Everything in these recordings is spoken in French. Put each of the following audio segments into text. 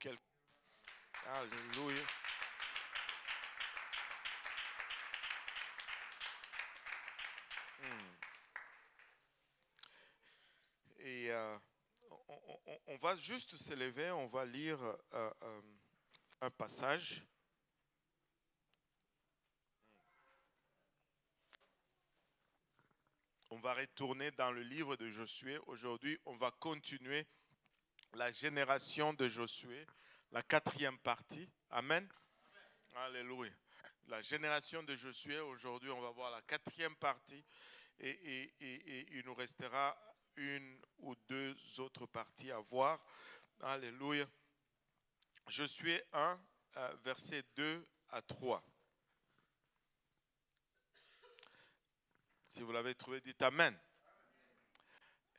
quelqu'un. Alléluia. Hmm. Et on va juste se lever, on va lire un passage. On va retourner dans le livre de Josué. Aujourd'hui, on va continuer la génération de Josué, la 4e partie. Amen. Alléluia. La génération de Josué, aujourd'hui, on va voir la 4e partie et il nous restera une ou deux autres parties à voir. Alléluia. Josué 1, versets 2 à 3. Si vous l'avez trouvé, dites Amen.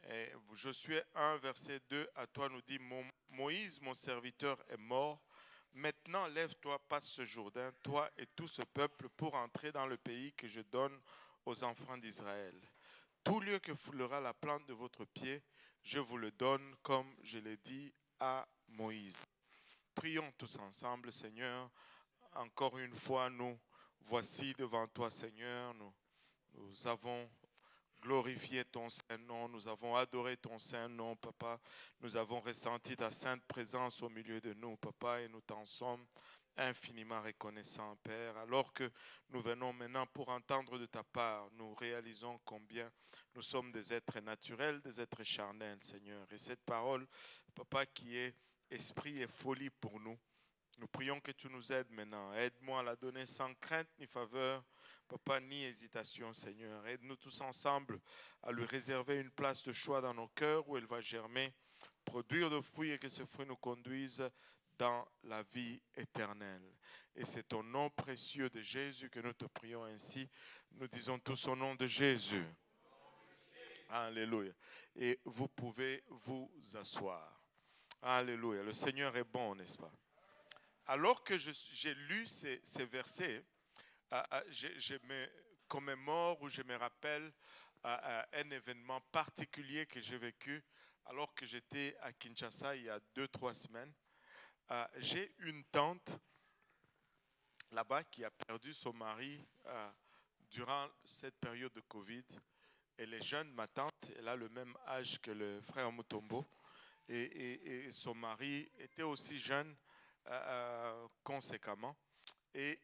Et Josué 1, verset 2 à 3 nous dit, Moïse, mon serviteur, est mort. Maintenant, lève-toi, passe ce Jourdain, toi et tout ce peuple, pour entrer dans le pays que je donne aux enfants d'Israël. Tout lieu que foulera la plante de votre pied, je vous le donne, comme je l'ai dit à Moïse. Prions tous ensemble, Seigneur. Encore une fois, nous voici devant toi, Seigneur. Nous avons glorifié ton Saint-Nom, nous avons adoré ton Saint-Nom, Papa. Nous avons ressenti ta sainte présence au milieu de nous, Papa, et nous t'en sommes infiniment reconnaissants, Père. Alors que nous venons maintenant pour entendre de ta part, nous réalisons combien nous sommes des êtres naturels, des êtres charnels, Seigneur. Et cette parole, Papa, qui est esprit et folie pour nous, nous prions que tu nous aides maintenant. Aide-moi à la donner sans crainte ni faveur, Papa, ni hésitation, Seigneur. Aide-nous tous ensemble à lui réserver une place de choix dans nos cœurs où elle va germer, produire de fruits et que ce fruit nous conduise dans la vie éternelle. Et c'est au nom précieux de Jésus que nous te prions ainsi. Nous disons tous au nom de Jésus. Alléluia. Et vous pouvez vous asseoir. Alléluia. Le Seigneur est bon, n'est-ce pas? Alors que j'ai lu ces versets, je me commémore ou je me rappelle un événement particulier que j'ai vécu alors que j'étais à Kinshasa il y a 2-3 semaines. J'ai une tante là-bas qui a perdu son mari durant cette période de Covid. Elle est jeune, ma tante, elle a le même âge que le frère Mutombo. Et son mari était aussi jeune conséquemment. Et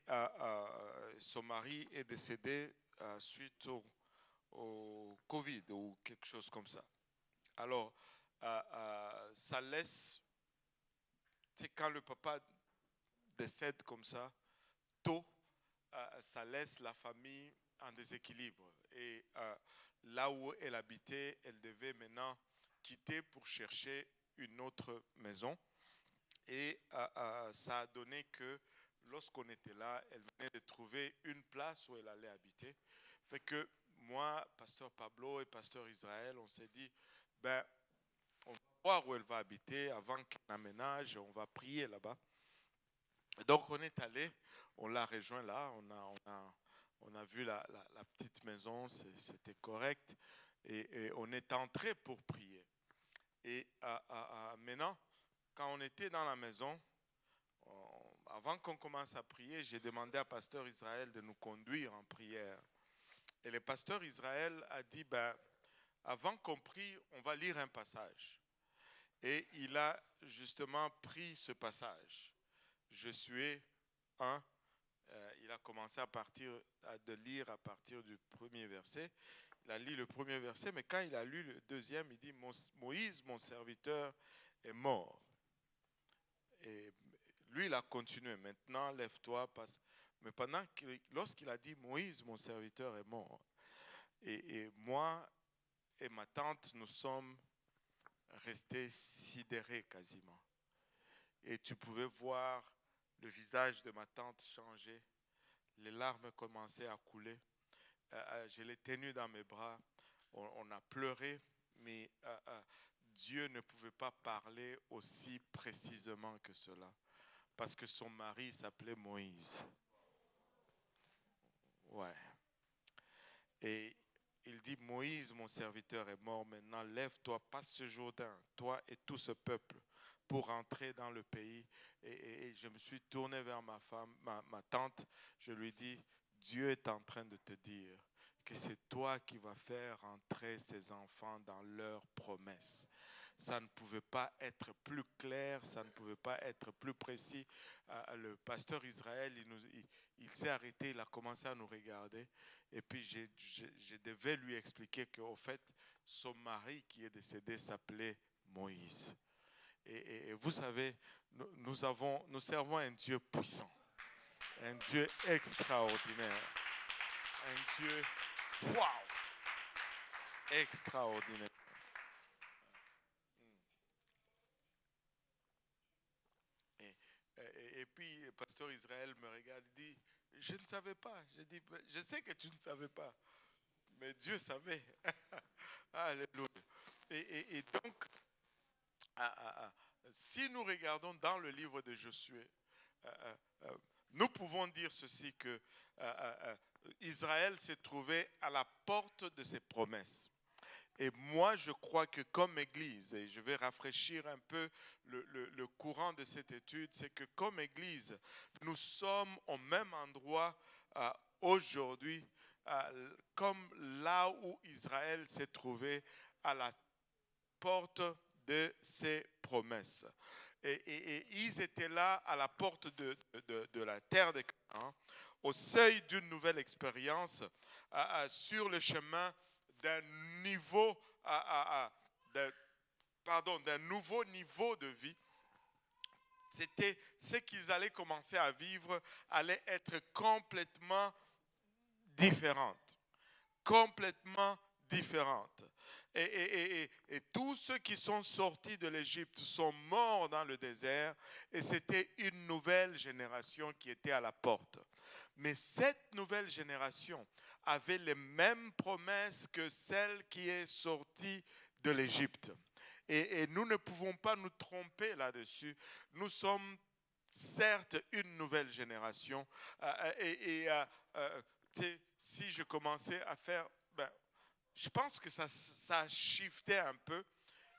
son mari est décédé suite au Covid ou quelque chose comme ça. Alors, ça laisse, c'est quand le papa décède comme ça, tôt, ça laisse la famille en déséquilibre. Et là où elle habitait, elle devait maintenant quitter pour chercher une autre maison. Et ça a donné que lorsqu'on était là, elle venait de trouver une place où elle allait habiter. Fait que moi, pasteur Pablo et pasteur Israël, on s'est dit, ben, on va voir où elle va habiter avant qu'elle aménage, on va prier là-bas. Et donc on est allé, on l'a rejoint là, on a vu la petite maison, c'était correct, et on est entré pour prier. Et maintenant, quand on était dans la maison, avant qu'on commence à prier, j'ai demandé à pasteur Israël de nous conduire en prière. Et le pasteur Israël a dit, ben, avant qu'on prie, on va lire un passage. Et il a justement pris ce passage. Josué 1, il a commencé de lire à partir du premier verset. Il a lu le premier verset, mais quand il a lu le deuxième, il dit, Moïse, mon serviteur, est mort. Et lui, il a continué. Maintenant, lève-toi, passe. Mais lorsqu'il a dit, Moïse, mon serviteur, est mort, et moi et ma tante, nous sommes restés sidérés quasiment. Et tu pouvais voir le visage de ma tante changer. Les larmes commençaient à couler. Je l'ai tenue dans mes bras. On a pleuré, mais Dieu ne pouvait pas parler aussi précisément que cela. Parce que son mari s'appelait Moïse. Ouais. Et il dit, Moïse, mon serviteur, est mort. Maintenant, lève-toi, passe ce Jourdain, toi et tout ce peuple, pour rentrer dans le pays. Et je me suis tourné vers ma femme, ma tante. Je lui dis, Dieu est en train de te dire que c'est toi qui vas faire entrer ces enfants dans leurs promesses. Ça ne pouvait pas être plus clair, ça ne pouvait pas être plus précis. Le pasteur Israël, il s'est arrêté, il a commencé à nous regarder. Et puis je devais lui expliquer qu'au fait, son mari qui est décédé s'appelait Moïse. Et vous savez, nous servons un Dieu puissant, un Dieu extraordinaire, un Dieu, waouh, extraordinaire. Et puis, le pasteur Israël me regarde et dit, je ne savais pas. Je dis, je sais que tu ne savais pas, mais Dieu savait. Alléluia. Et donc, si nous regardons dans le livre de Josué, nous pouvons dire ceci, que Israël s'est trouvé à la porte de ses promesses. Et moi, je crois que comme Église, et je vais rafraîchir un peu le courant de cette étude, c'est que comme Église, nous sommes au même endroit aujourd'hui, comme là où Israël s'est trouvé à la porte de ses promesses. Et ils étaient là à la porte de la terre de Canaan, au seuil d'une nouvelle expérience, sur le chemin d'un niveau, d'un nouveau niveau de vie. C'était ce qu'ils allaient commencer à vivre, allait être complètement différente. Complètement différente. Et tous ceux qui sont sortis de l'Égypte sont morts dans le désert, et c'était une nouvelle génération qui était à la porte. Mais cette nouvelle génération avait les mêmes promesses que celle qui est sortie de l'Égypte. Et nous ne pouvons pas nous tromper là-dessus. Nous sommes certes une nouvelle génération. Si je commençais à faire, je pense que ça a shifté un peu.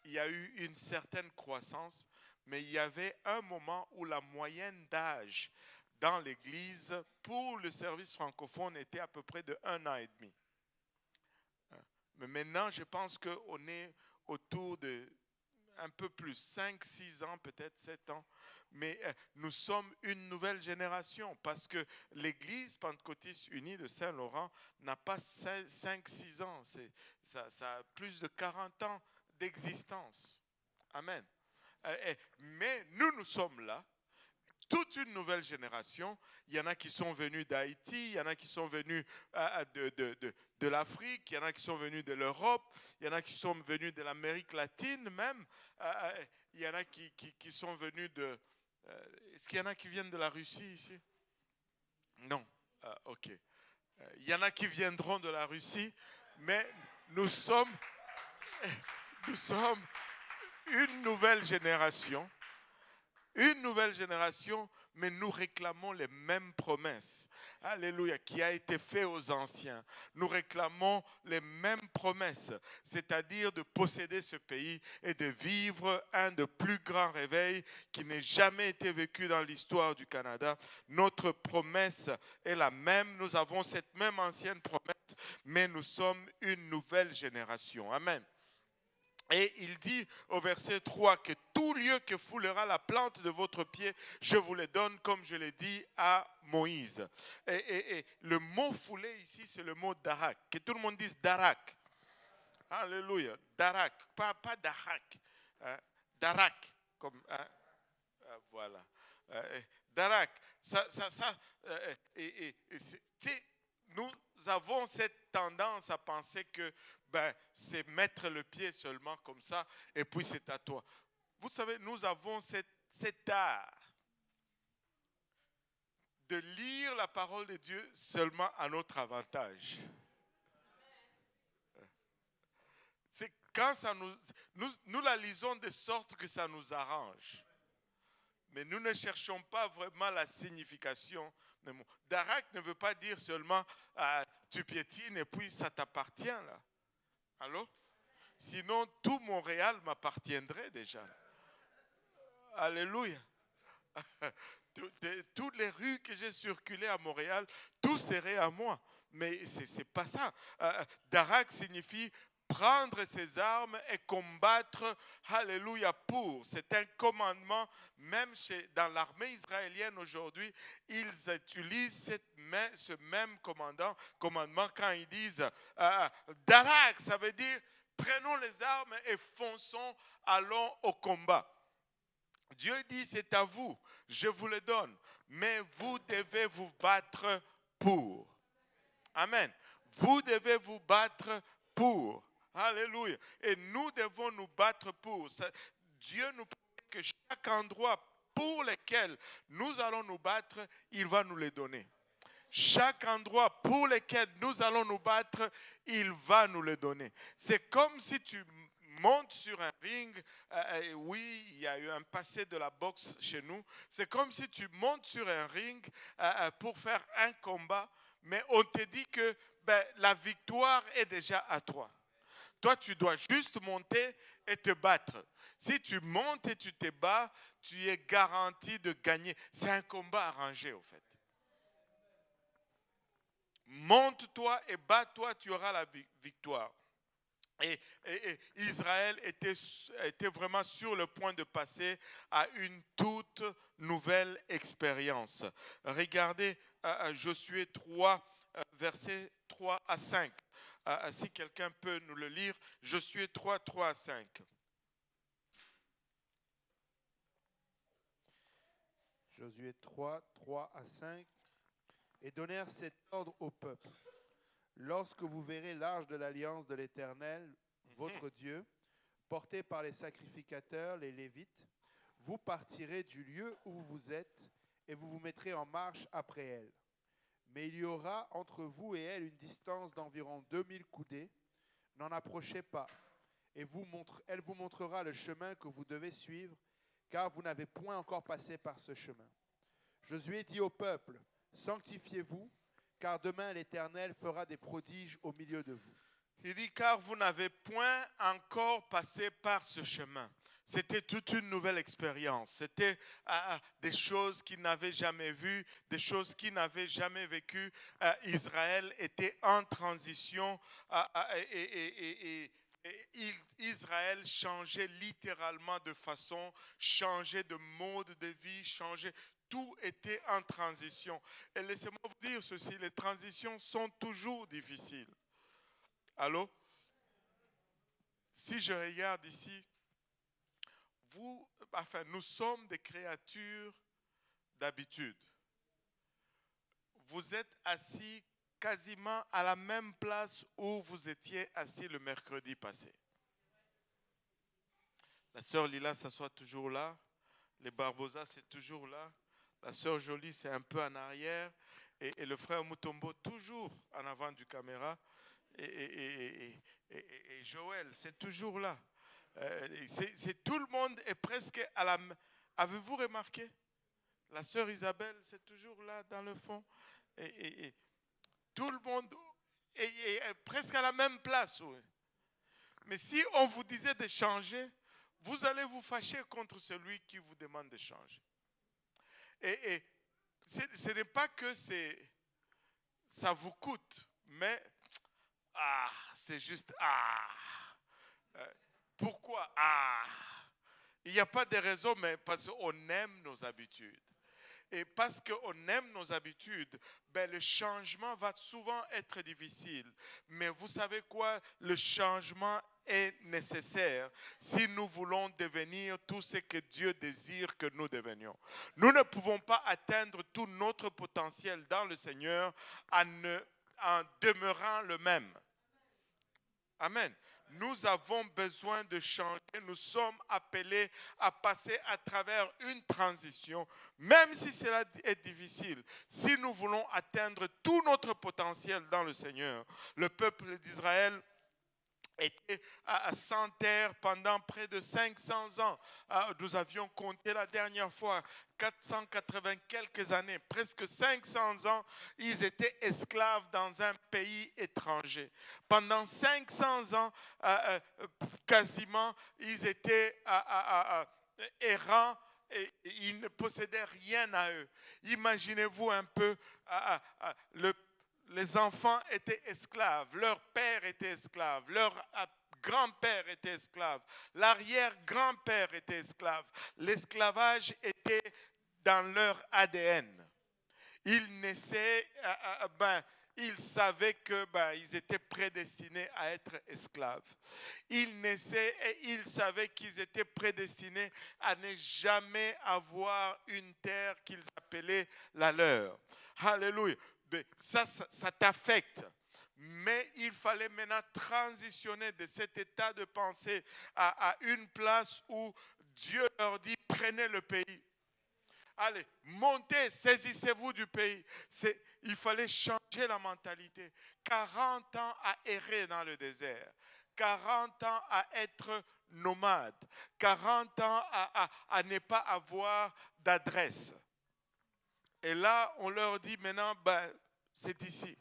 Il y a eu une certaine croissance, mais il y avait un moment où la moyenne d'âge dans l'Église pour le service francophone était à peu près de 1 an et demi. Mais maintenant, je pense qu'on est autour de un peu plus, 5, 6 ans, peut-être 7 ans. Mais nous sommes une nouvelle génération parce que l'Église pentecôtiste unie de Saint-Laurent n'a pas 5, 6 ans. Ça a plus de 40 ans d'existence. Amen. Mais nous sommes là. Toute une nouvelle génération. Il y en a qui sont venus d'Haïti, il y en a qui sont venus de l'Afrique, il y en a qui sont venus de l'Europe, il y en a qui sont venus de l'Amérique latine même, il y en a qui sont venus de... Est-ce qu'il y en a qui viennent de la Russie ici? Non. Ok. Il y en a qui viendront de la Russie, mais nous sommes une nouvelle génération. Une nouvelle génération, mais nous réclamons les mêmes promesses. Alléluia, qui a été fait aux anciens. Nous réclamons les mêmes promesses, c'est-à-dire de posséder ce pays et de vivre un des plus grands réveils qui n'ait jamais été vécu dans l'histoire du Canada. Notre promesse est la même. Nous avons cette même ancienne promesse, mais nous sommes une nouvelle génération. Amen. Et il dit au verset 3 que tout lieu que foulera la plante de votre pied, je vous le donne comme je l'ai dit à Moïse. Et le mot foulé ici, c'est le mot darak. Que tout le monde dise darak. Alléluia. Darak. Pas darak. Hein? Darak. Comme, hein? Voilà. Darak. Nous avons cette tendance à penser que c'est mettre le pied seulement comme ça et puis c'est à toi. Vous savez, nous avons cet art de lire la parole de Dieu seulement à notre avantage. C'est quand ça nous la lisons de sorte que ça nous arrange. Mais nous ne cherchons pas vraiment la signification des mots. Darak ne veut pas dire seulement tu piétines et puis ça t'appartient là. Allô? Sinon, tout Montréal m'appartiendrait déjà. Alléluia. Toutes les rues que j'ai circulées à Montréal, tout serait à moi. Mais ce n'est pas ça. Darak signifie prendre ses armes et combattre, alléluia, pour. C'est un commandement, même dans l'armée israélienne aujourd'hui, ils utilisent ce même commandement quand ils disent Darak, ça veut dire prenons les armes et fonçons, allons au combat. Dieu dit, c'est à vous, je vous le donne, mais vous devez vous battre pour. Amen. Vous devez vous battre pour. Alléluia. Et nous devons nous battre pour. Dieu nous promet que chaque endroit pour lequel nous allons nous battre, il va nous les donner. Chaque endroit pour lequel nous allons nous battre, il va nous le donner. C'est comme si tu montes sur un ring. Oui, il y a eu un passé de la boxe chez nous. C'est comme si tu montes sur un ring pour faire un combat, mais on te dit que la victoire est déjà à toi. Toi, tu dois juste monter et te battre. Si tu montes et tu te bats, tu es garanti de gagner. C'est un combat arrangé, au fait. Monte-toi et bats-toi, tu auras la victoire. Et Israël était vraiment sur le point de passer à une toute nouvelle expérience. Regardez Josué 3, versets 3 à 5. Si quelqu'un peut nous le lire, Josué 3, 3 à 5. Josué 3, 3 à 5. Et donnèrent cet ordre au peuple. Lorsque vous verrez l'arche de l'alliance de l'Éternel, votre Dieu, portée par les sacrificateurs, les Lévites, vous partirez du lieu où vous êtes et vous vous mettrez en marche après elle. Mais il y aura entre vous et elle une distance d'environ 2000 coudées. N'en approchez pas. Et elle vous montrera le chemin que vous devez suivre, car vous n'avez point encore passé par ce chemin. Josué dit au peuple, sanctifiez-vous, car demain l'Éternel fera des prodiges au milieu de vous. Il dit, car vous n'avez point encore passé par ce chemin. C'était toute une nouvelle expérience. C'était des choses qu'ils n'avaient jamais vues, des choses qu'ils n'avaient jamais vécues. Israël était en transition et Israël changeait littéralement de façon, changeait de mode de vie, changeait. Tout était en transition. Et laissez-moi vous dire ceci, les transitions sont toujours difficiles. Allô? Si je regarde ici, nous sommes des créatures d'habitude. Vous êtes assis quasiment à la même place où vous étiez assis le mercredi passé. La sœur Lila s'assoit toujours là. Les Barbosa, c'est toujours là. La sœur Jolie, c'est un peu en arrière. Et le frère Mutombo, toujours en avant du caméra. Et Joël, c'est toujours là. Tout le monde est presque à la... Avez-vous remarqué? La sœur Isabelle, c'est toujours là dans le fond. Et tout le monde est presque à la même place. Oui. Mais si on vous disait de changer, vous allez vous fâcher contre celui qui vous demande de changer. Et ce n'est pas que ça vous coûte, mais c'est juste pourquoi il n'y a pas de raison, mais parce qu'on aime nos habitudes. Et parce qu'on aime nos habitudes, le changement va souvent être difficile. Mais vous savez quoi? Le changement est nécessaire si nous voulons devenir tout ce que Dieu désire que nous devenions. Nous ne pouvons pas atteindre tout notre potentiel dans le Seigneur en demeurant le même. Amen. Nous avons besoin de changer. Nous sommes appelés à passer à travers une transition, même si cela est difficile. Si nous voulons atteindre tout notre potentiel dans le Seigneur, le peuple d'Israël était sans terre pendant près de 500 ans. Nous avions compté la dernière fois 480 quelques années, presque 500 ans, ils étaient esclaves dans un pays étranger. Pendant 500 ans, quasiment, ils étaient errants ils ne possédaient rien à eux. Imaginez-vous un peu, les enfants étaient esclaves, leur père était esclave, leur grand-père était esclave, l'arrière-grand-père était esclave. L'esclavage était dans leur ADN. Ils naissaient, ils savaient qu'ils étaient prédestinés à être esclaves. Ils naissaient et ils savaient qu'ils étaient prédestinés à ne jamais avoir une terre qu'ils appelaient la leur. Alléluia. Ça t'affecte. Mais il fallait maintenant transitionner de cet état de pensée à une place où Dieu leur dit, prenez le pays. Allez, montez, saisissez-vous du pays. Il fallait changer la mentalité. 40 ans à errer dans le désert. 40 ans à être nomade. 40 ans à ne pas avoir d'adresse. Et là, on leur dit maintenant, c'est ici.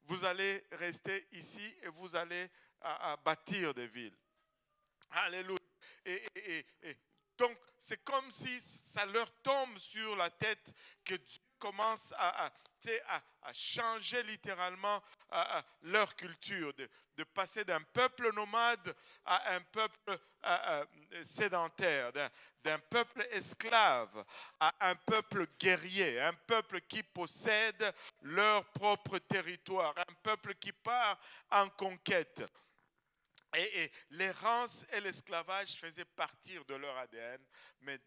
Vous allez rester ici et vous allez bâtir des villes. Alléluia. Et donc, c'est comme si ça leur tombe sur la tête que Dieu commence à changer littéralement leur culture, de passer d'un peuple nomade à un peuple sédentaire, d'un peuple esclave à un peuple guerrier, un peuple qui possède leur propre territoire, un peuple qui part en conquête. Et l'errance et l'esclavage faisaient partie de leur ADN, mais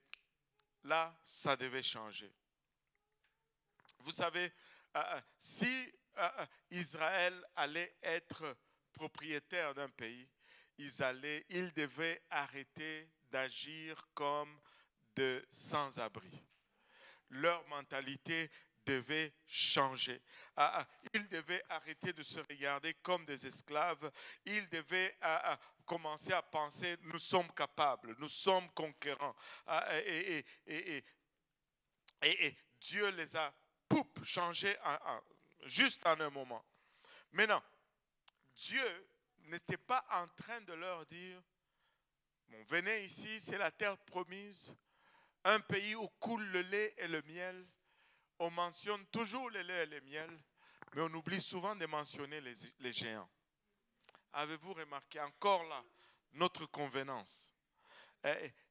là, ça devait changer. Vous savez, si Israël allait être propriétaire d'un pays, ils devaient arrêter d'agir comme de sans-abri. Leur mentalité devait changer. Ils devaient arrêter de se regarder comme des esclaves. Ils devaient commencer à penser, nous sommes capables, nous sommes conquérants. Et Dieu les a changés juste en un moment. Maintenant, Dieu n'était pas en train de leur dire, bon, venez ici, c'est la terre promise, un pays où coule le lait et le miel. On mentionne toujours le lait et le miel, mais on oublie souvent de mentionner les géants. Avez-vous remarqué encore là notre convenance?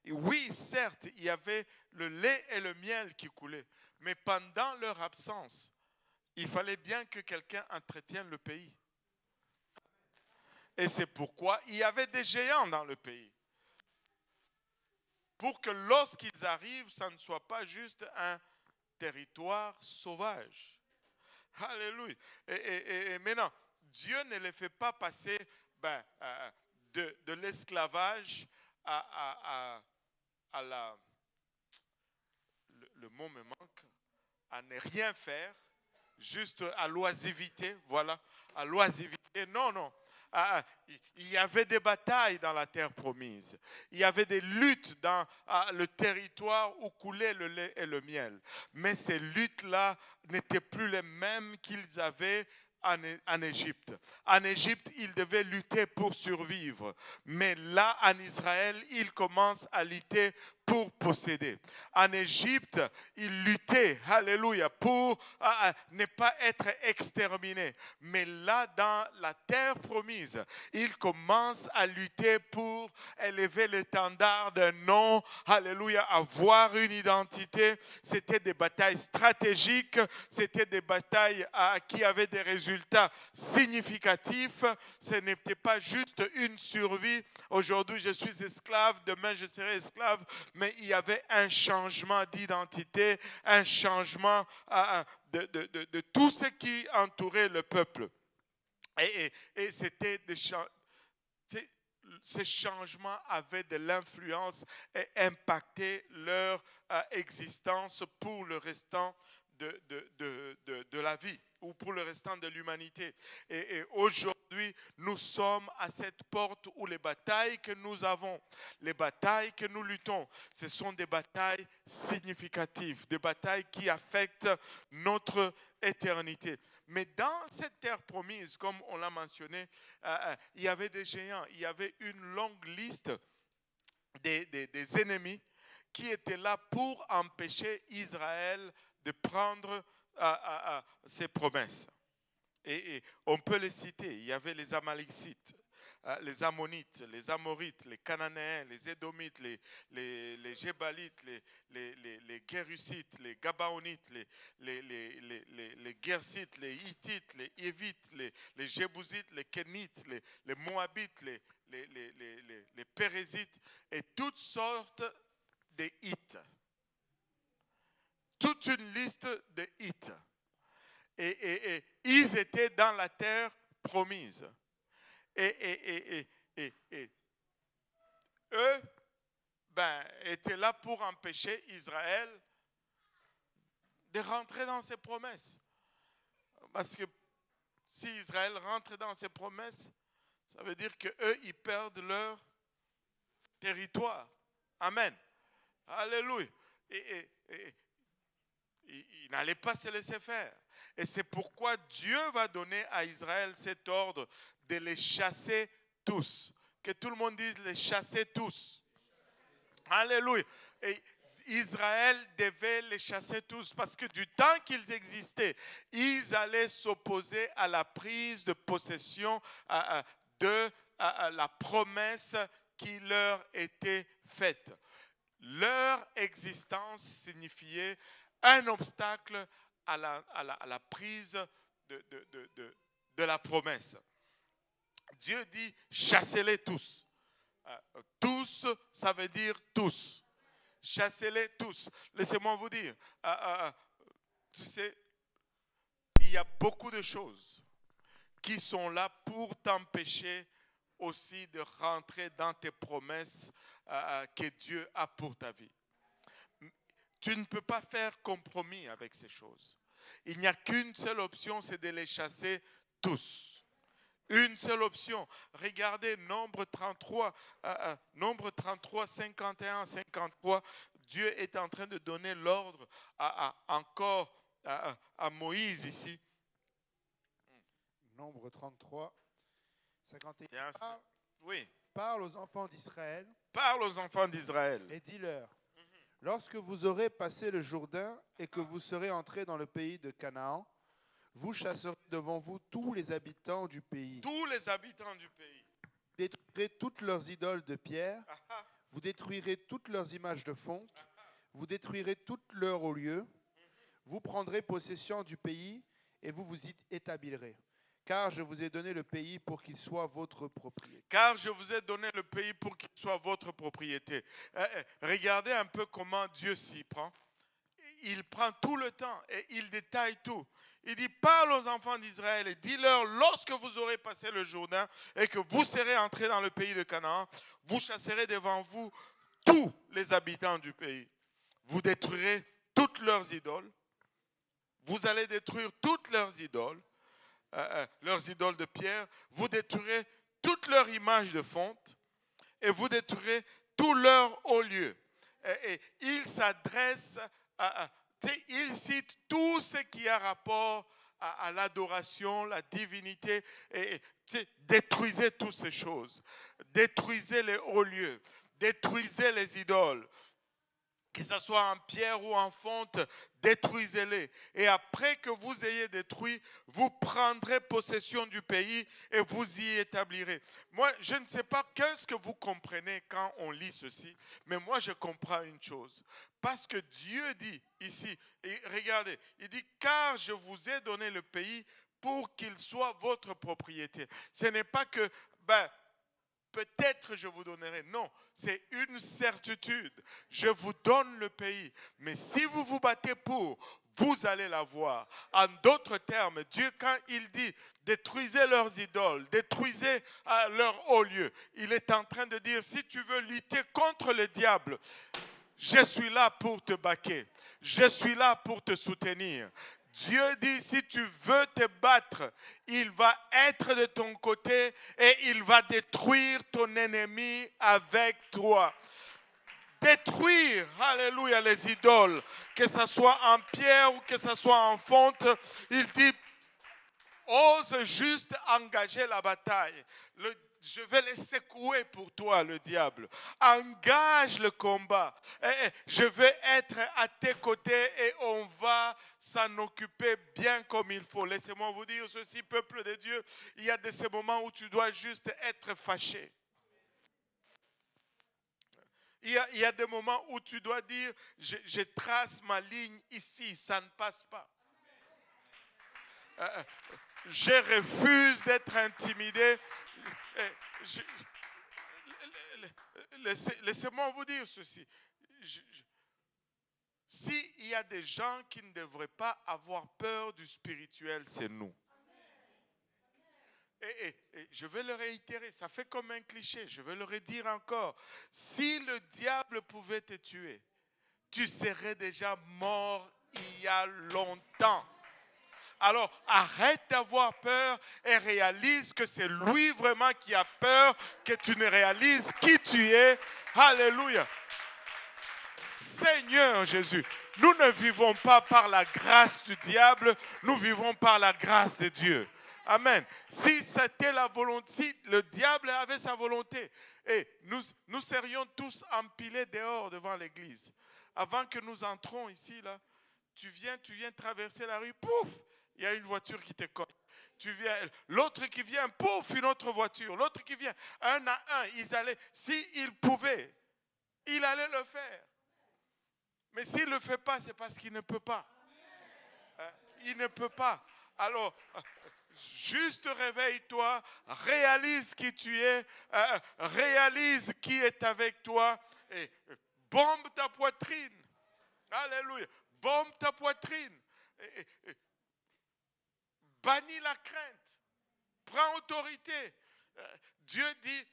Oui, certes, il y avait le lait et le miel qui coulaient, mais pendant leur absence, il fallait bien que quelqu'un entretienne le pays. Et c'est pourquoi il y avait des géants dans le pays. Pour que lorsqu'ils arrivent, ça ne soit pas juste un territoire sauvage. Alléluia. Et maintenant, Dieu ne les fait pas passer de l'esclavage à la... Le mot me manque. À ne rien faire, juste à l'oisivité. Voilà, à l'oisivité. Non. Il y avait des batailles dans la terre promise. Il y avait des luttes dans le territoire où coulait le lait et le miel. Mais ces luttes-là n'étaient plus les mêmes qu'ils avaient en Égypte. En Égypte, ils devaient lutter pour survivre. Mais là, en Israël, ils commencent à lutter pour posséder. En Égypte, ils luttaient, alléluia, pour ne pas être exterminés. Mais là, dans la terre promise, ils commencent à lutter pour élever l'étendard d'un nom, alléluia, avoir une identité. C'était des batailles stratégiques, c'était des batailles qui avaient des résultats significatifs. Ce n'était pas juste une survie. Aujourd'hui, je suis esclave, demain, je serai esclave. Mais il y avait un changement d'identité, un changement de tout ce qui entourait le peuple. Et c'était ces changements avaient de l'influence et impactaient leur existence pour le restant de la vie ou pour le restant de l'humanité. Et aujourd'hui, nous sommes à cette porte où les batailles que nous avons, les batailles que nous luttons, ce sont des batailles significatives, des batailles qui affectent notre éternité. Mais dans cette terre promise, comme on l'a mentionné, il y avait des géants, il y avait une longue liste des ennemis qui était là pour empêcher Israël de prendre ses promesses. Et on peut les citer. Il y avait les Amalécites, les Ammonites, les Amorites, les Cananéens, les Édomites, les Gébalites, les Gérusites, les Gabaonites, les Gersites, les Hittites, les Évites, les Jébusites, les Kénites, les Moabites, les Pérézites et toutes sortes de Hittes. Toute une liste de Hittes. Et ils étaient dans la terre promise. Et eux étaient là pour empêcher Israël de rentrer dans ses promesses. Parce que si Israël rentre dans ses promesses, ça veut dire qu'eux, ils perdent leur territoire. Amen. Alléluia. Et ils n'allaient pas se laisser faire. Et c'est pourquoi Dieu va donner à Israël cet ordre de les chasser tous. Que tout le monde dise les chasser tous. Alléluia. Et Israël devait les chasser tous parce que du temps qu'ils existaient, ils allaient s'opposer à la prise de possession de la promesse qui leur était faite. Leur existence signifiait un obstacle à la prise de la promesse. Dieu dit chassez-les tous. Tous, ça veut dire tous. Chassez-les tous. Laissez-moi vous dire, tu sais, il y a beaucoup de choses qui sont là pour t'empêcher aussi de rentrer dans tes promesses que Dieu a pour ta vie. Tu ne peux pas faire compromis avec ces choses. Il n'y a qu'une seule option, c'est de les chasser tous. Une seule option. Regardez Nombre 33, 51, 53. Dieu est en train de donner l'ordre encore à Moïse ici. Nombre 33, 51. Oui. Parle aux enfants d'Israël. Parle aux enfants d'Israël. Et dis-leur, lorsque vous aurez passé le Jourdain et que vous serez entrés dans le pays de Canaan, vous chasserez devant vous tous les habitants du pays. Tous les habitants du pays. Détruirez toutes leurs idoles de pierre. Vous détruirez toutes leurs images de fonte. Vous détruirez toutes leurs hauts lieux. Vous prendrez possession du pays et vous vous y établirez. Car je vous ai donné le pays pour qu'il soit votre propriété. Car je vous ai donné le pays pour qu'il soit votre propriété. Regardez un peu comment Dieu s'y prend. Il prend tout le temps et il détaille tout. Il dit, parle aux enfants d'Israël et dis-leur, lorsque vous aurez passé le Jourdain et que vous serez entrés dans le pays de Canaan, vous chasserez devant vous tous les habitants du pays. Vous détruirez toutes leurs idoles. Vous allez détruire toutes leurs idoles de pierre. Vous détruirez toutes leurs images de fonte et vous détruirez tous leurs hauts lieux. Et il s'adresse il cite tout ce qui a rapport à l'adoration, la divinité. Et détruisez toutes ces choses. Détruisez les hauts lieux. Détruisez les idoles. Que ce soit en pierre ou en fonte, détruisez-les. Et après que vous ayez détruit, vous prendrez possession du pays et vous y établirez. Moi, je ne sais pas qu'est-ce que vous comprenez quand on lit ceci, mais moi, je comprends une chose. Parce que Dieu dit ici, et regardez, il dit, car je vous ai donné le pays pour qu'il soit votre propriété. Ce n'est pas que, peut-être je vous donnerai. Non, c'est une certitude. Je vous donne le pays. Mais si vous vous battez pour, vous allez l'avoir. En d'autres termes, Dieu, quand il dit détruisez leurs idoles, détruisez leurs hauts lieux, il est en train de dire, si tu veux lutter contre le diable, je suis là pour te baquer. Je suis là pour te soutenir. Dieu dit, si tu veux te battre, il va être de ton côté et il va détruire ton ennemi avec toi. Détruire, alléluia, les idoles, que ce soit en pierre ou que ce soit en fonte. Il dit, ose juste engager la bataille. je vais les secouer pour toi, le diable. Engage le combat. Je vais être à tes côtés et on va s'en occuper bien comme il faut. Laissez-moi vous dire ceci, peuple de Dieu, il y a de ces moments où tu dois juste être fâché. Il y a des moments où tu dois dire, je trace ma ligne ici, ça ne passe pas. Je refuse d'être intimidé. Laissez-moi vous dire ceci. S'il y a des gens qui ne devraient pas avoir peur du spirituel, c'est nous. Et je vais le réitérer, ça fait comme un cliché, je vais le redire encore. Si le diable pouvait te tuer, tu serais déjà mort il y a longtemps. Alors arrête d'avoir peur et réalise que c'est lui vraiment qui a peur, que tu ne réalises qui tu es. Alléluia. Seigneur Jésus, nous ne vivons pas par la grâce du diable, nous vivons par la grâce de Dieu. Amen. Si c'était la volonté, si le diable avait sa volonté, et nous serions tous empilés dehors devant l'église. Avant que nous entrons ici, là, tu viens traverser la rue, pouf, il y a une voiture qui te cogne. L'autre qui vient, pouf, une autre voiture. L'autre qui vient, un à un, ils allaient, s'ils pouvaient, il allait le faire. Mais s'il ne le fait pas, c'est parce qu'il ne peut pas. Il ne peut pas. Alors, juste réveille-toi, réalise qui tu es, réalise qui est avec toi et bombe ta poitrine. Alléluia. Bombe ta poitrine. Bannis la crainte. Prends autorité. Dieu dit,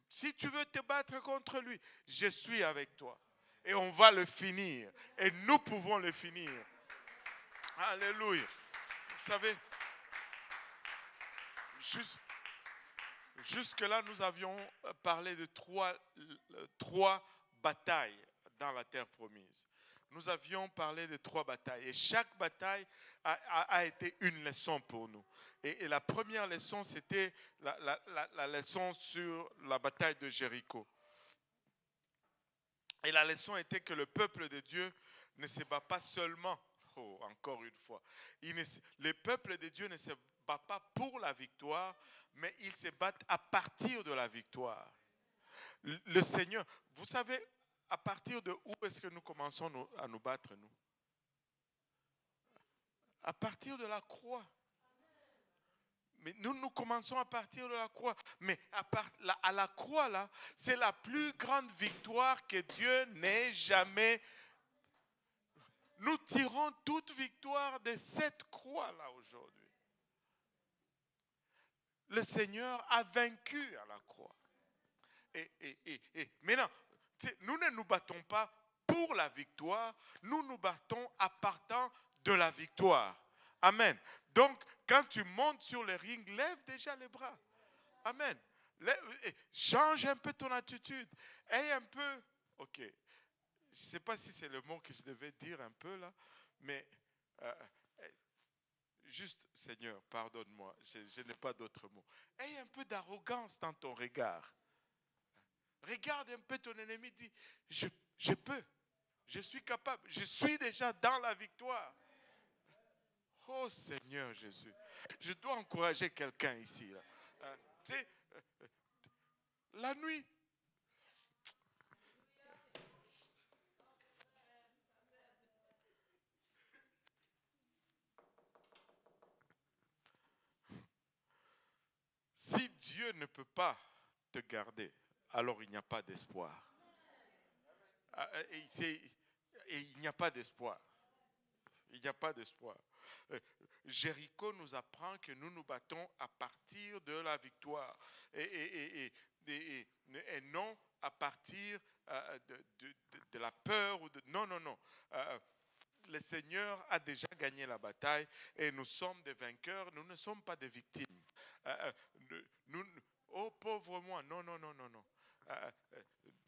si tu veux te battre contre lui, je suis avec toi. Et on va le finir. Et nous pouvons le finir. Alléluia. Vous savez, jusque-là, nous avions parlé de trois batailles dans la terre promise. Nous avions parlé de 3 batailles. Et chaque bataille a été une leçon pour nous. Et la première leçon, c'était la leçon sur la bataille de Jéricho. Et la leçon était que le peuple de Dieu ne se bat pas seulement, encore une fois, le peuple de Dieu ne se bat pas pour la victoire, mais il se bat à partir de la victoire. Le Seigneur, vous savez, à partir de où est-ce que nous commençons à nous battre, nous? À partir de la croix. Mais nous commençons à partir de la croix. Mais à la croix, là, c'est la plus grande victoire que Dieu n'ait jamais. Nous tirons toute victoire de cette croix-là aujourd'hui. Le Seigneur a vaincu à la croix. Et maintenant, nous ne nous battons pas pour la victoire, nous nous battons à partant de la victoire. Amen. Donc, quand tu montes sur le ring, lève déjà les bras. Amen. Change un peu ton attitude. Aie un peu, ok, je ne sais pas si c'est le mot que je devais dire un peu là, mais juste, Seigneur, pardonne-moi, je n'ai pas d'autre mot. Aie un peu d'arrogance dans ton regard. Regarde un peu ton ennemi, dis, je peux, je suis capable, je suis déjà dans la victoire. Oh Seigneur Jésus, je dois encourager quelqu'un ici. Là. Tu sais, la nuit, si Dieu ne peut pas te garder, alors il n'y a pas d'espoir. Et il n'y a pas d'espoir. Il n'y a pas d'espoir. Jéricho nous apprend que nous nous battons à partir de la victoire et non à partir de la peur. Non. Le Seigneur a déjà gagné la bataille et nous sommes des vainqueurs, nous ne sommes pas des victimes. Oh pauvre moi, non.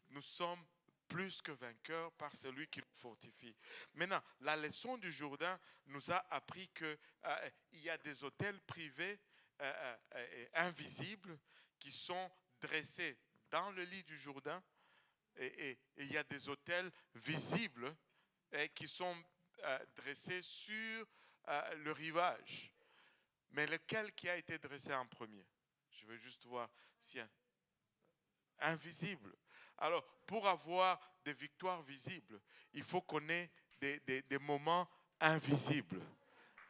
Nous sommes plus que vainqueurs par celui qui nous fortifie. Maintenant, la leçon du Jourdain nous a appris qu'il y a des hôtels privés invisibles qui sont dressés dans le lit du Jourdain et il y a des autels visibles qui sont dressés sur le rivage. Mais lequel qui a été dressé en premier? Je veux juste voir si invisible. Alors, pour avoir des victoires visibles, il faut qu'on ait des moments invisibles.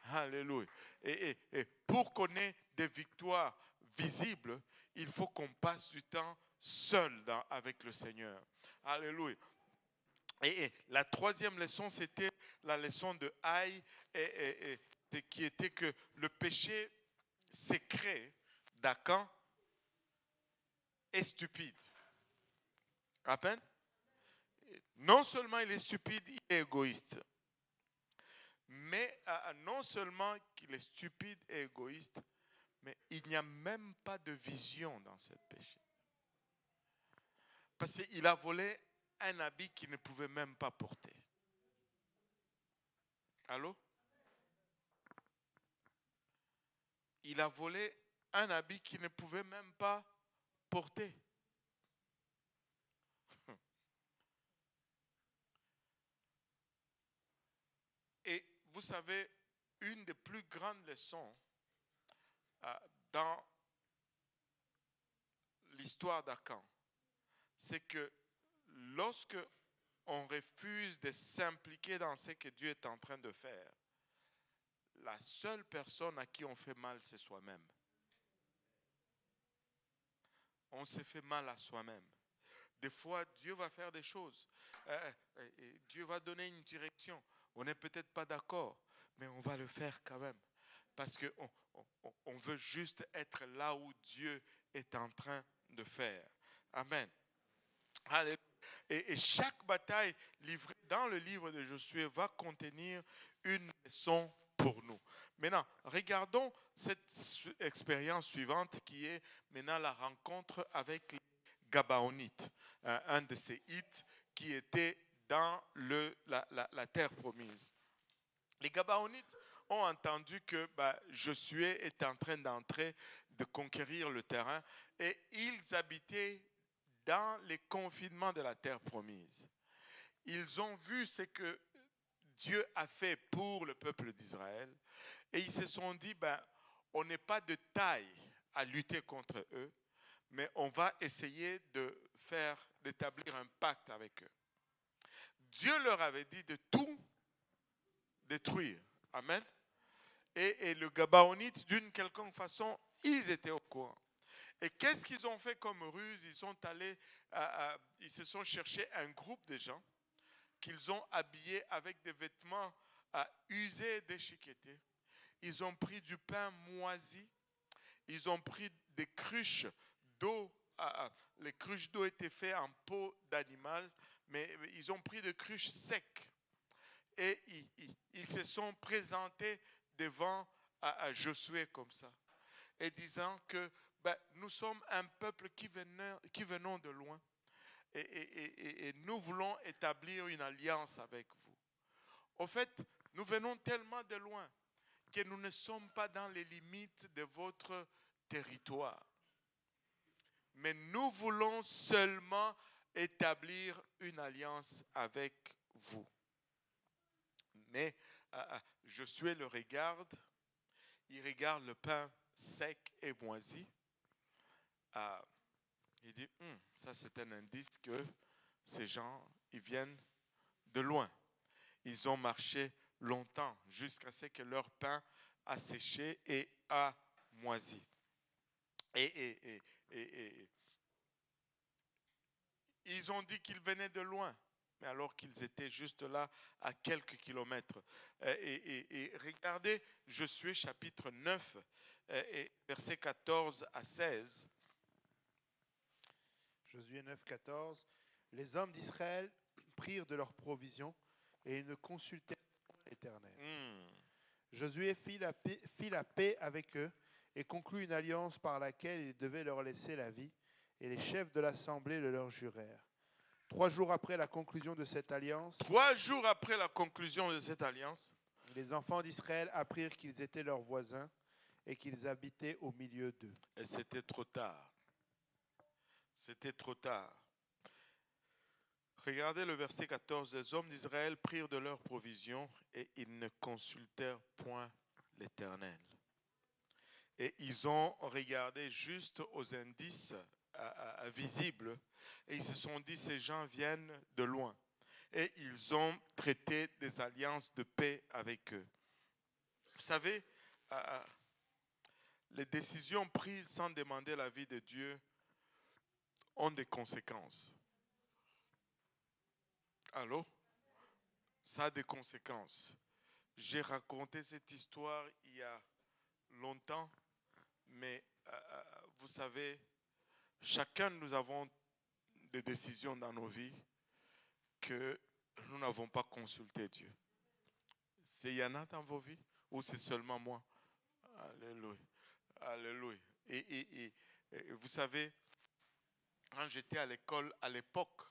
Alléluia. Et pour qu'on ait des victoires visibles, il faut qu'on passe du temps seul avec le Seigneur. Alléluia. Et la troisième leçon, c'était la leçon de Haï, qui était que le péché secret d'Akan est stupide. À peine? Non seulement il est stupide, il est égoïste. Mais non seulement qu'il est stupide et égoïste, mais il n'y a même pas de vision dans ce péché. Parce qu'il a volé un habit qu'il ne pouvait même pas porter. Allô? Il a volé un habit qu'il ne pouvait même pas porter. Et vous savez, une des plus grandes leçons dans l'histoire d'Akan, c'est que lorsque on refuse de s'impliquer dans ce que Dieu est en train de faire, la seule personne à qui on fait mal, c'est soi-même. On se fait mal à soi-même. Des fois, Dieu va faire des choses. Dieu va donner une direction. On n'est peut-être pas d'accord, mais on va le faire quand même. Parce qu'on veut juste être là où Dieu est en train de faire. Amen. Alléluia. Et chaque bataille livrée dans le livre de Josué va contenir une leçon pour nous. Maintenant, regardons cette expérience suivante qui est maintenant la rencontre avec les Gabaonites, un de ces Hittes qui était dans la terre promise. Les Gabaonites ont entendu que Josué est en train d'entrer, de conquérir le terrain, et ils habitaient dans les confinements de la terre promise. Ils ont vu ce que Dieu a fait pour le peuple d'Israël et ils se sont dit, on n'est pas de taille à lutter contre eux, mais on va essayer d'établir un pacte avec eux. Dieu leur avait dit de tout détruire. Amen. Et le Gabaonite, d'une quelconque façon, ils étaient au courant. Et qu'est-ce qu'ils ont fait comme ruse? Ils sont allés, ils se sont cherchés un groupe de gens qu'ils ont habillés avec des vêtements usés, déchiquetés. Ils ont pris du pain moisi. Ils ont pris des cruches d'eau. Les cruches d'eau étaient faites en peau d'animal, mais ils ont pris des cruches secs. Et ils se sont présentés devant Josué comme ça, et disant que nous sommes un peuple qui venons de loin et nous voulons établir une alliance avec vous. Au fait, nous venons tellement de loin que nous ne sommes pas dans les limites de votre territoire. Mais nous voulons seulement établir une alliance avec vous. Mais Josué le regarde, il regarde le pain sec et moisi. Il dit, ça c'est un indice que ces gens, ils viennent de loin. Ils ont marché longtemps jusqu'à ce que leur pain a séché et a moisi. Et ils ont dit qu'ils venaient de loin, mais alors qu'ils étaient juste là à quelques kilomètres. Et regardez Josué chapitre 9, versets 14 à 16. Josué 9, 14. Les hommes d'Israël prirent de leurs provisions et ils ne consultèrent pas l'Éternel. Josué fit la paix avec eux et conclut une alliance par laquelle il devait leur laisser la vie, et les chefs de l'assemblée le leur jurèrent. 3 jours après la conclusion de cette alliance, les enfants d'Israël apprirent qu'ils étaient leurs voisins et qu'ils habitaient au milieu d'eux. Et c'était trop tard. C'était trop tard. Regardez le verset 14. Les hommes d'Israël prirent de leurs provisions et ils ne consultèrent point l'Éternel. Et ils ont regardé juste aux indices visibles et ils se sont dit, ces gens viennent de loin. Et ils ont traité des alliances de paix avec eux. Vous savez, les décisions prises sans demander l'avis de Dieu ont des conséquences. Allô? Ça a des conséquences. J'ai raconté cette histoire il y a longtemps, mais vous savez, chacun nous avons des décisions dans nos vies que nous n'avons pas consulté Dieu. Il y en a dans vos vies ou c'est seulement moi? Alléluia. Alléluia. Et vous savez, quand j'étais à l'école, à l'époque,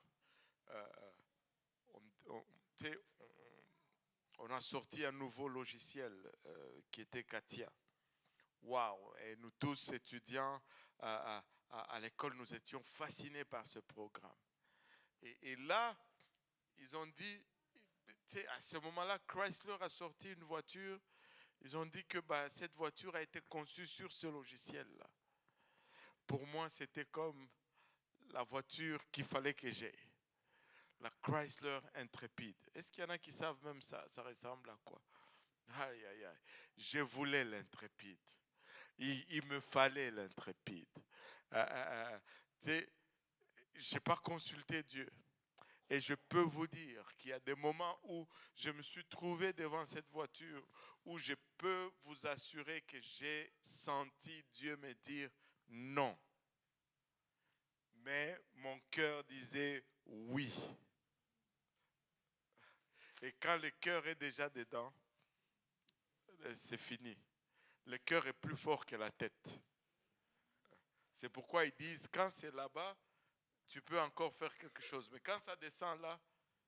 on a sorti un nouveau logiciel qui était Katia. Waouh! Et nous tous étudiants à l'école, nous étions fascinés par ce programme. Et là, ils ont dit, à ce moment-là, Chrysler a sorti une voiture. Ils ont dit que cette voiture a été conçue sur ce logiciel-là. Pour moi, c'était comme la voiture qu'il fallait que j'aie. La Chrysler Intrépide. Est-ce qu'il y en a qui savent même ça? Ça ressemble à quoi? Aïe, aïe, aïe. Je voulais l'Intrépide. Il me fallait l'Intrépide. Je n'ai pas consulté Dieu. Et je peux vous dire qu'il y a des moments où je me suis trouvé devant cette voiture, où je peux vous assurer que j'ai senti Dieu me dire non. Mais mon cœur disait oui. Et quand le cœur est déjà dedans, c'est fini. Le cœur est plus fort que la tête. C'est pourquoi ils disent, quand c'est là-bas, tu peux encore faire quelque chose. Mais quand ça descend là,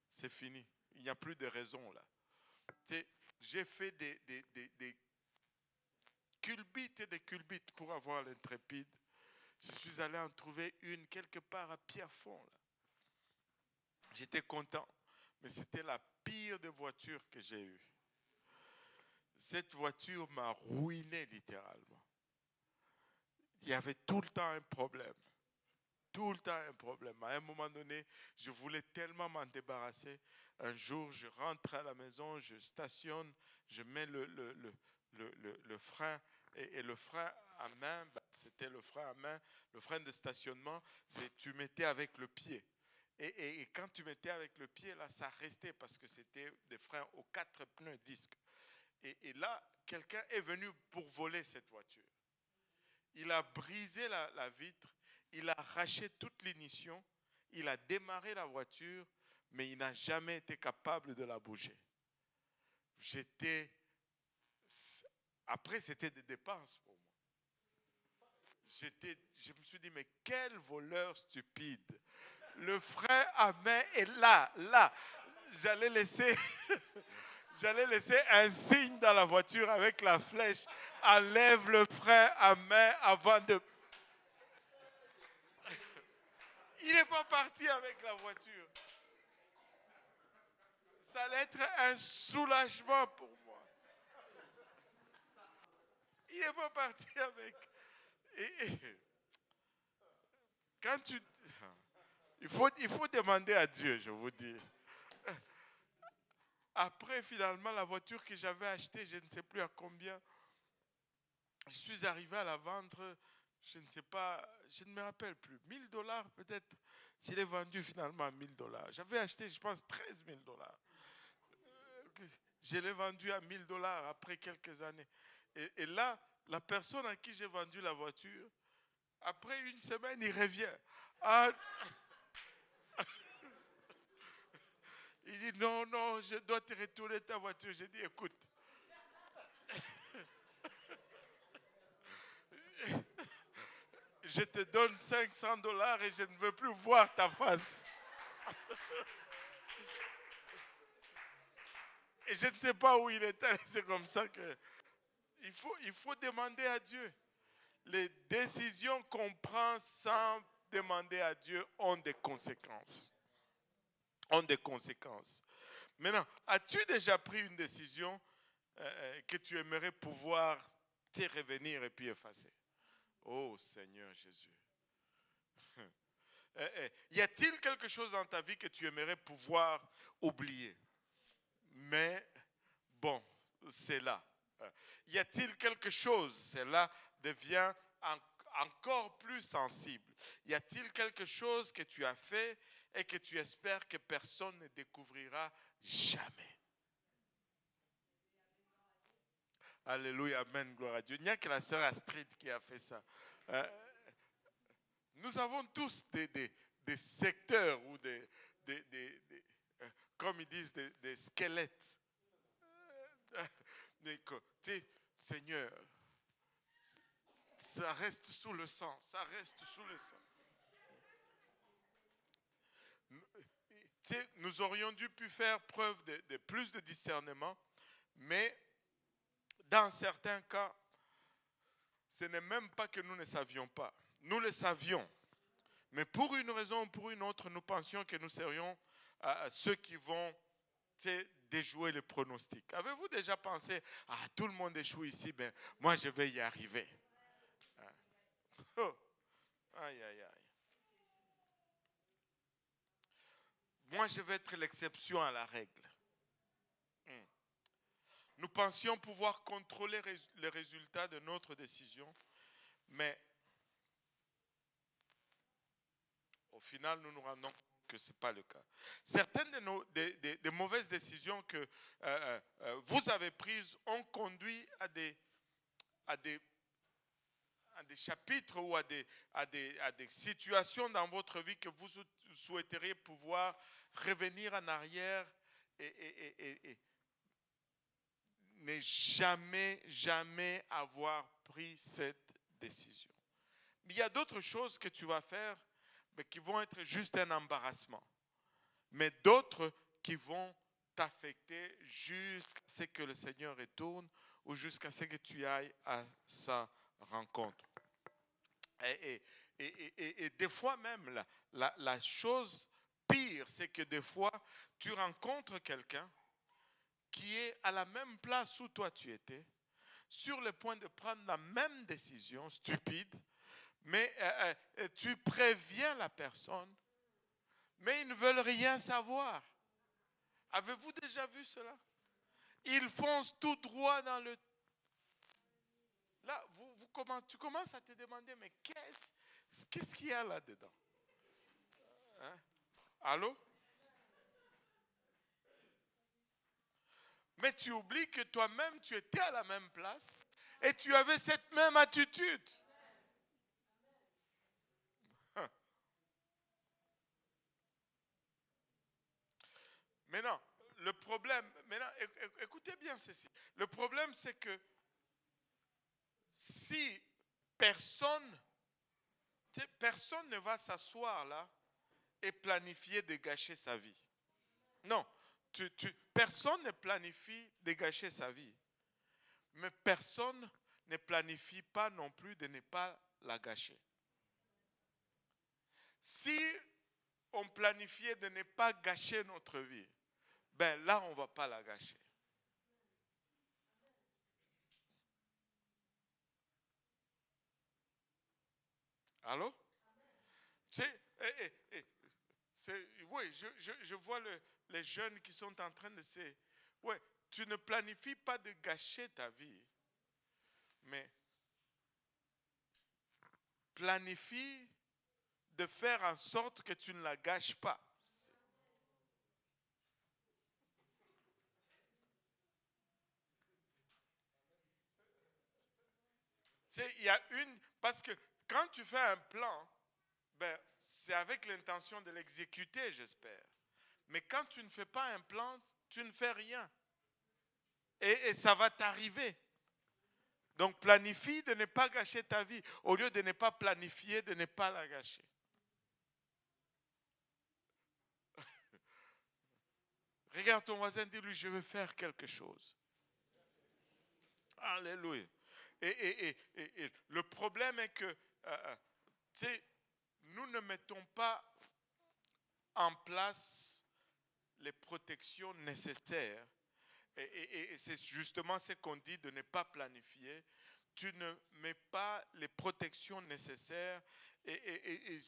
c'est fini. Il n'y a plus de raison là. J'ai fait des culbites et des culbites pour avoir l'Intrépide. Je suis allé en trouver une quelque part à Pierrefonds. Là. J'étais content. Mais c'était la pire des voitures que j'ai eues. Cette voiture m'a ruiné littéralement. Il y avait tout le temps un problème. Tout le temps un problème. À un moment donné, je voulais tellement m'en débarrasser. Un jour, je rentre à la maison, je stationne, je mets le frein. Et le frein à main, c'était le frein à main. Le frein de stationnement, tu mettais avec le pied. Et quand tu mettais avec le pied, là, ça restait parce que c'était des freins aux 4 pneus disques. Et là, quelqu'un est venu pour voler cette voiture. Il a brisé la vitre, il a arraché toute l'ignition, il a démarré la voiture, mais il n'a jamais été capable de la bouger. Après, c'était des dépenses pour moi. Je me suis dit, mais quel voleur stupide. Le frein à main est là. J'allais laisser un signe dans la voiture avec la flèche. Enlève le frein à main avant de... Il n'est pas parti avec la voiture. Ça allait être un soulagement pour moi. Il n'est pas parti avec... Quand tu... Il faut demander à Dieu, je vous dis. Après, finalement, la voiture que j'avais achetée, je ne sais plus à combien, je suis arrivé à la vendre, je ne sais pas, je ne me rappelle plus, $1000 peut-être. Je l'ai vendue finalement à $1000. J'avais acheté, je pense, $13 000. Je l'ai vendue à $1000 après quelques années. Et là, la personne à qui j'ai vendu la voiture, après une semaine, il revient. Il dit, non, je dois te retourner ta voiture. J'ai dit, écoute. Je te donne $500 et je ne veux plus voir ta face. Et je ne sais pas où il est allé. C'est comme ça que... Il faut demander à Dieu. Les décisions qu'on prend sans demander à Dieu ont des conséquences. Ont des conséquences. Maintenant, as-tu déjà pris une décision que tu aimerais pouvoir te revenir et puis effacer? Oh Seigneur Jésus. Y a-t-il quelque chose dans ta vie que tu aimerais pouvoir oublier? Mais bon, c'est là. Y a-t-il quelque chose, cela devient encore plus sensible. Y a-t-il quelque chose que tu as fait et que tu espères que personne ne découvrira jamais? Alléluia, amen, gloire à Dieu. Il n'y a que la sœur Astrid qui a fait ça. Nous avons tous des secteurs ou comme ils disent, des squelettes. Seigneur, ça reste sous le sang, ça reste sous le sang. Nous aurions dû faire preuve de plus de discernement, mais dans certains cas, ce n'est même pas que nous ne savions pas. Nous le savions, mais pour une raison ou pour une autre, nous pensions que nous serions ceux qui vont déjouer le pronostic. Avez-vous déjà pensé, tout le monde échoue ici, ben, moi je vais y arriver. Oh. Aïe, aïe, aïe. Moi je vais être l'exception à la règle. Nous pensions pouvoir contrôler les résultats de notre décision, mais au final, nous nous rendons compte que ce n'est pas le cas. Certaines des mauvaises décisions que vous avez prises ont conduit à des chapitres ou à des situations dans votre vie que vous souhaiteriez pouvoir revenir en arrière et ne jamais avoir pris cette décision. Mais il y a d'autres choses que tu vas faire mais qui vont être juste un embarrassement. Mais d'autres qui vont t'affecter jusqu'à ce que le Seigneur retourne ou jusqu'à ce que tu ailles à sa rencontre. Et des fois même, la chose pire, c'est que des fois, tu rencontres quelqu'un qui est à la même place où toi tu étais, sur le point de prendre la même décision stupide, mais tu préviens la personne, mais ils ne veulent rien savoir. Avez-vous déjà vu cela? Ils foncent tout droit dans le... Là, tu commences à te demander, mais qu'est-ce qu'il y a là-dedans? Hein? Allô? Mais tu oublies que toi-même, tu étais à la même place et tu avais cette même attitude. Maintenant, le problème, écoutez bien ceci. Le problème, c'est que si personne ne va s'asseoir là et planifier de gâcher sa vie. Non, personne ne planifie de gâcher sa vie. Mais personne ne planifie pas non plus de ne pas la gâcher. Si on planifiait de ne pas gâcher notre vie, ben là, on ne va pas la gâcher. Allô? Oui, je vois les jeunes qui sont en train de se... Oui, tu ne planifies pas de gâcher ta vie, mais planifie de faire en sorte que tu ne la gâches pas. Il y a parce que quand tu fais un plan, ben, c'est avec l'intention de l'exécuter, j'espère. Mais quand tu ne fais pas un plan, tu ne fais rien. Et ça va t'arriver. Donc planifie de ne pas gâcher ta vie, au lieu de ne pas planifier, de ne pas la gâcher. Regarde ton voisin, dis-lui, je veux faire quelque chose. Alléluia. Et le problème est que, nous ne mettons pas en place les protections nécessaires. Et c'est justement ce qu'on dit de ne pas planifier. Tu ne mets pas les protections nécessaires. Et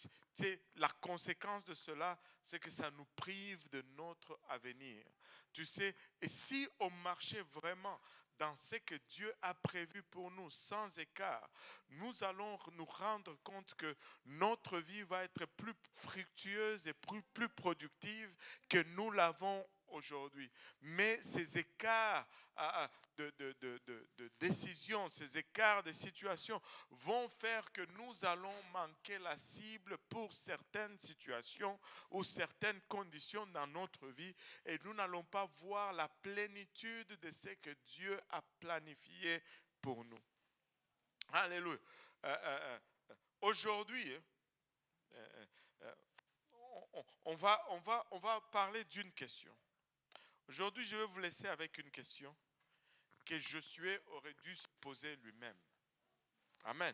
la conséquence de cela, c'est que ça nous prive de notre avenir. Tu sais, et si on marchait vraiment dans ce que Dieu a prévu pour nous, sans écart, nous allons nous rendre compte que notre vie va être plus fructueuse et plus productive que nous l'avons aujourd'hui. Mais ces écarts de décision, ces écarts de situation vont faire que nous allons manquer la cible pour certaines situations ou certaines conditions dans notre vie et nous n'allons pas voir la plénitude de ce que Dieu a planifié pour nous. Alléluia. Aujourd'hui, on va parler d'une question. Aujourd'hui, je vais vous laisser avec une question que Josué aurait dû se poser lui-même. Amen.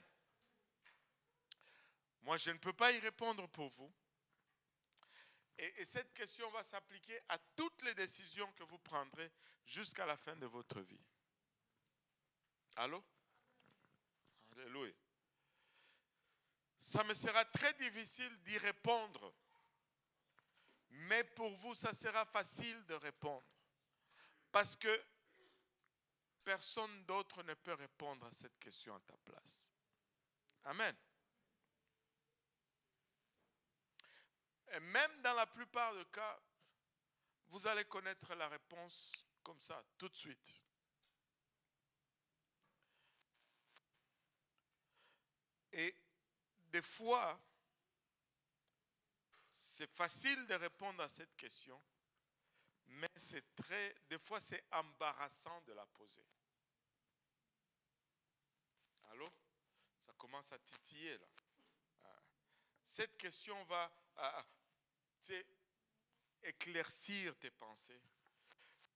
Moi, je ne peux pas y répondre pour vous. Et cette question va s'appliquer à toutes les décisions que vous prendrez jusqu'à la fin de votre vie. Allô? Alléluia. Ça me sera très difficile d'y répondre. Mais pour vous, ça sera facile de répondre. Parce que personne d'autre ne peut répondre à cette question à ta place. Amen. Et même dans la plupart des cas, vous allez connaître la réponse comme ça, tout de suite. Et des fois, c'est facile de répondre à cette question, mais des fois c'est embarrassant de la poser. Allô? Ça commence à titiller là. Cette question va éclaircir tes pensées.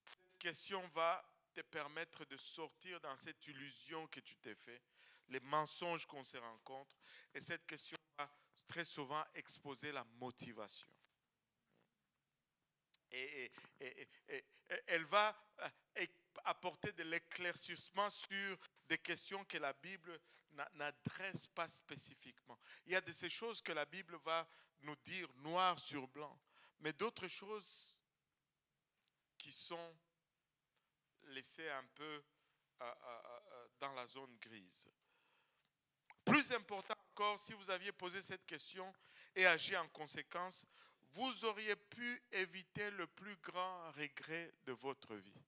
Cette question va te permettre de sortir dans cette illusion que tu t'es fait, les mensonges qu'on se rencontre. Et cette question va très souvent exposer la motivation. Et elle va apporter de l'éclaircissement sur des questions que la Bible n'adresse pas spécifiquement. Il y a de ces choses que la Bible va nous dire noir sur blanc, mais d'autres choses qui sont laissées un peu dans la zone grise. Plus important encore, si vous aviez posé cette question et agi en conséquence, vous auriez pu éviter le plus grand regret de votre vie.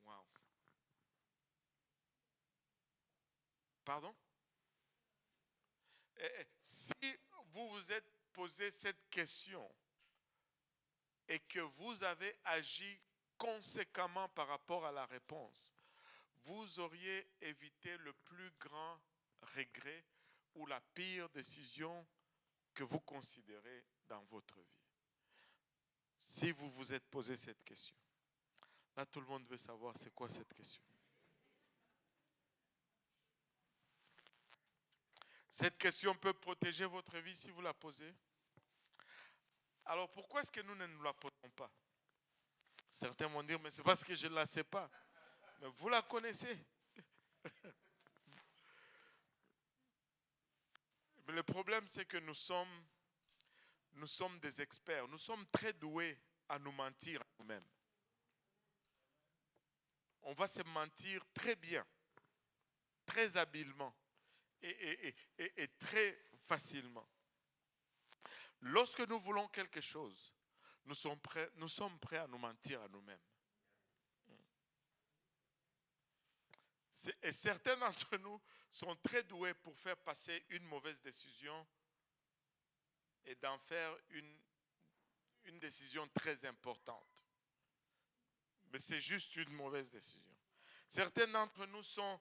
Wow. Pardon? Si vous vous êtes posé cette question et que vous avez agi conséquemment par rapport à la réponse, vous auriez évité le plus grand regret ou la pire décision que vous considérez dans votre vie. Si vous vous êtes posé cette question. Là, tout le monde veut savoir c'est quoi cette question. Cette question peut protéger votre vie si vous la posez. Alors pourquoi est-ce que nous ne nous la posons pas? Certains vont dire, mais c'est parce que je ne la sais pas. Mais vous la connaissez. Mais le problème, c'est que nous sommes des experts. Nous sommes très doués à nous mentir à nous-mêmes. On va se mentir très bien, très habilement et très facilement. Lorsque nous voulons quelque chose, nous sommes prêts à nous mentir à nous-mêmes. Et certains d'entre nous sont très doués pour faire passer une mauvaise décision et d'en faire une décision très importante. Mais c'est juste une mauvaise décision. Certains d'entre nous sont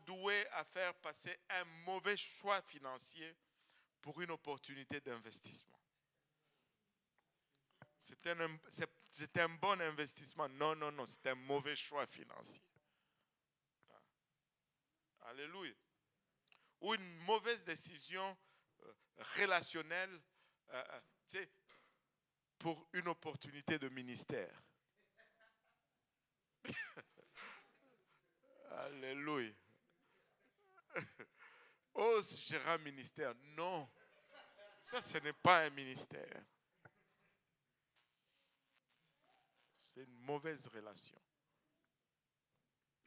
doués à faire passer un mauvais choix financier pour une opportunité d'investissement. C'est un bon investissement. Non, c'est un mauvais choix financier. Alléluia. Ou une mauvaise décision relationnelle, tu sais, pour une opportunité de ministère. Alléluia. Oh, gérer un ministère. Non, ça, ce n'est pas un ministère. C'est une mauvaise relation.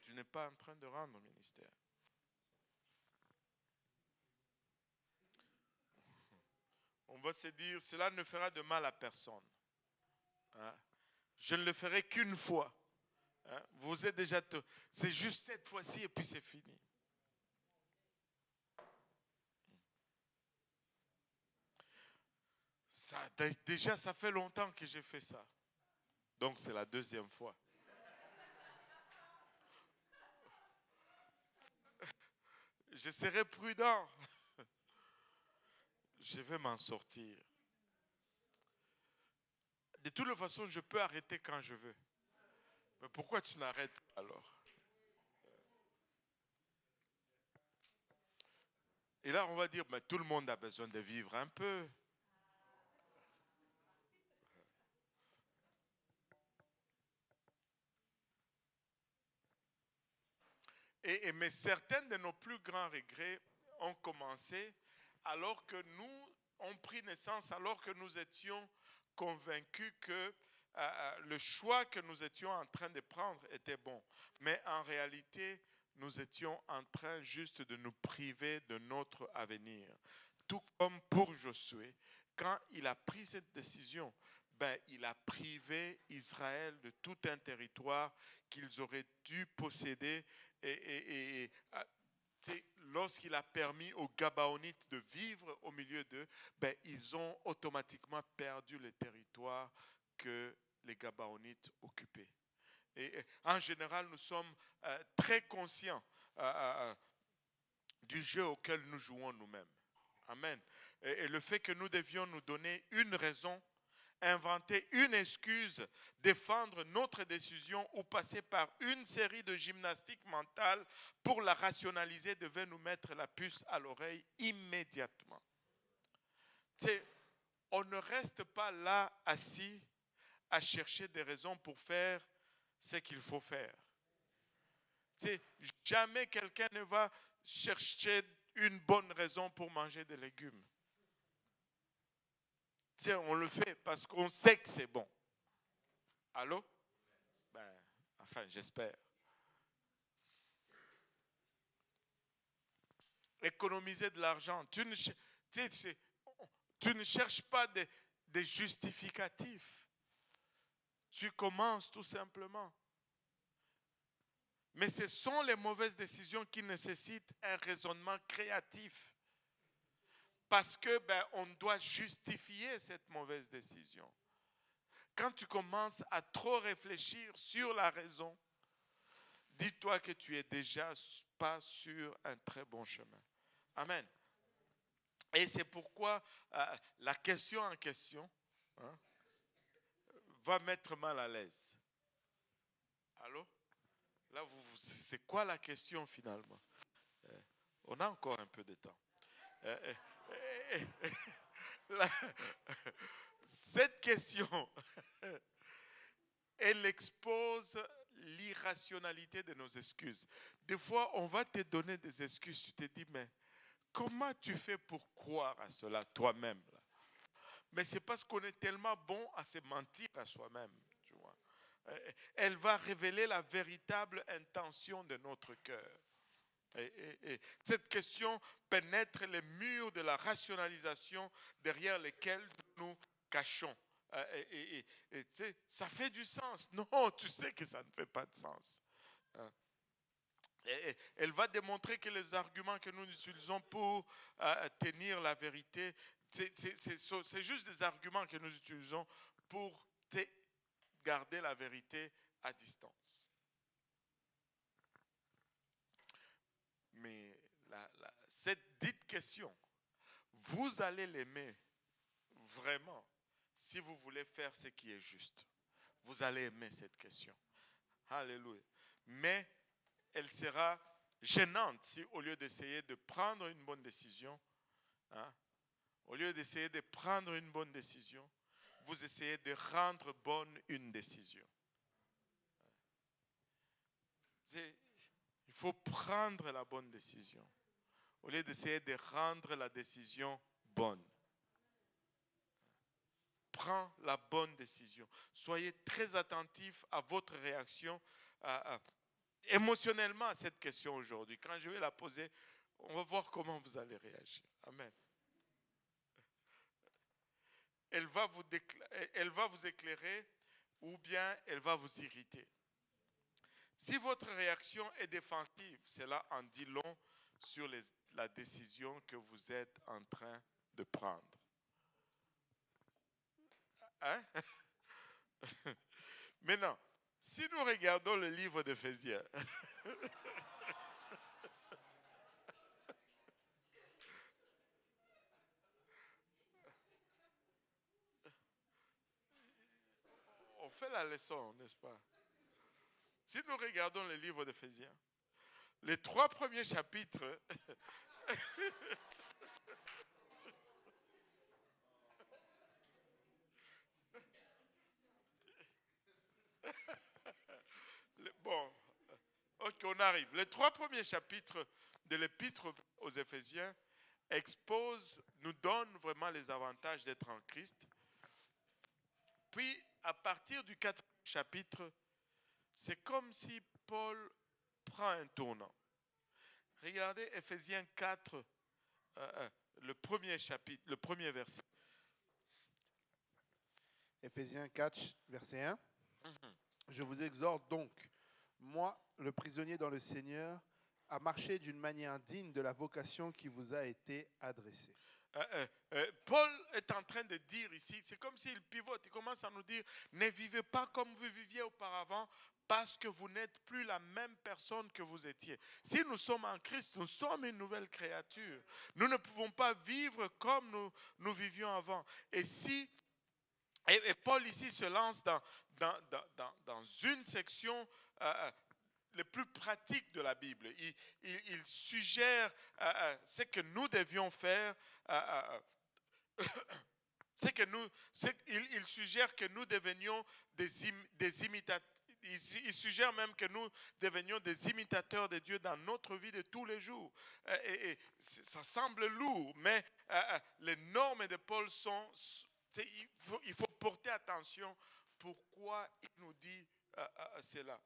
Tu n'es pas en train de rendre ministère. On va se dire, cela ne fera de mal à personne. Hein? Je ne le ferai qu'une fois. Hein? Vous êtes déjà... C'est juste cette fois-ci et puis c'est fini. Ça, déjà, ça fait longtemps que j'ai fait ça. Donc, c'est la deuxième fois. Je serai prudent. Je vais m'en sortir. De toute façon, je peux arrêter quand je veux. Mais pourquoi tu n'arrêtes pas alors? Et là, on va dire, mais tout le monde a besoin de vivre un peu. Mais certains de nos plus grands regrets ont commencé alors que nous ont pris naissance, alors que nous étions convaincus que le choix que nous étions en train de prendre était bon. Mais en réalité, nous étions en train juste de nous priver de notre avenir. Tout comme pour Josué, quand il a pris cette décision, il a privé Israël de tout un territoire qu'ils auraient dû posséder. Lorsqu'il a permis aux Gabaonites de vivre au milieu d'eux, ils ont automatiquement perdu le territoire que les Gabaonites occupaient. Et en général, nous sommes très conscients du jeu auquel nous jouons nous-mêmes. Amen. Et le fait que nous devions nous donner une raison, inventer une excuse, défendre notre décision ou passer par une série de gymnastiques mentales pour la rationaliser devait nous mettre la puce à l'oreille immédiatement. On ne reste pas là assis à chercher des raisons pour faire ce qu'il faut faire. Jamais quelqu'un ne va chercher une bonne raison pour manger des légumes. On le fait parce qu'on sait que c'est bon. Allô? Enfin, j'espère. Économiser de l'argent. Tu ne cherches pas des justificatifs. Tu commences tout simplement. Mais ce sont les mauvaises décisions qui nécessitent un raisonnement créatif. Parce que on doit justifier cette mauvaise décision. Quand tu commences à trop réfléchir sur la raison, dis-toi que tu es déjà pas sur un très bon chemin. Amen. Et c'est pourquoi la question en question va mettre mal à l'aise. Allô? Là, c'est quoi la question finalement? On a encore un peu de temps. Cette question, elle expose l'irrationalité de nos excuses. Des fois, on va te donner des excuses. Tu te dis, mais comment tu fais pour croire à cela toi-même là? Mais c'est parce qu'on est tellement bon à se mentir à soi-même. Tu vois. Elle va révéler la véritable intention de notre cœur. Et cette question pénètre les murs de la rationalisation derrière lesquels nous nous cachons. Ça fait du sens. Non, tu sais que ça ne fait pas de sens. Elle va démontrer que les arguments que nous utilisons pour tenir la vérité, c'est juste des arguments que nous utilisons pour garder la vérité à distance. Mais cette dite question, vous allez l'aimer vraiment si vous voulez faire ce qui est juste. Vous allez aimer cette question. Alléluia. Mais elle sera gênante si au lieu d'essayer de prendre une bonne décision, hein, au lieu d'essayer de prendre une bonne décision, vous essayez de rendre bonne une décision. Il faut prendre la bonne décision au lieu d'essayer de rendre la décision bonne. Prends la bonne décision. Soyez très attentifs à votre réaction émotionnellement à cette question aujourd'hui. Quand je vais la poser, on va voir comment vous allez réagir. Amen. Elle va vous éclairer ou bien elle va vous irriter. Si votre réaction est défensive, cela en dit long sur la décision que vous êtes en train de prendre. Hein? Maintenant, si nous regardons le livre d'Éphésiens, on fait la leçon, n'est-ce pas? Si nous regardons le livre d'Éphésiens, les 3 premiers chapitres, bon, ok, on arrive. Les 3 premiers chapitres de l'épître aux Éphésiens nous donnent vraiment les avantages d'être en Christ. Puis, à partir du 4e chapitre, c'est comme si Paul prend un tournant. Regardez Éphésiens 4, le premier chapitre, le premier verset. Éphésiens 4, verset 1. Je vous exhorte donc, moi, le prisonnier dans le Seigneur, à marcher d'une manière digne de la vocation qui vous a été adressée. Paul est en train de dire ici, c'est comme s'il pivote, il commence à nous dire, ne vivez pas comme vous viviez auparavant, parce que vous n'êtes plus la même personne que vous étiez. Si nous sommes en Christ, nous sommes une nouvelle créature. Nous ne pouvons pas vivre comme nous vivions avant. Et Paul ici se lance dans une section les plus pratiques de la Bible. Il suggère ce que nous devions faire. Il suggère que nous devenions des imitateurs. Il suggère même que nous devenions des imitateurs de Dieu dans notre vie de tous les jours. Et ça semble lourd, mais les normes de Paul sont... Il faut porter attention pourquoi il nous dit cela.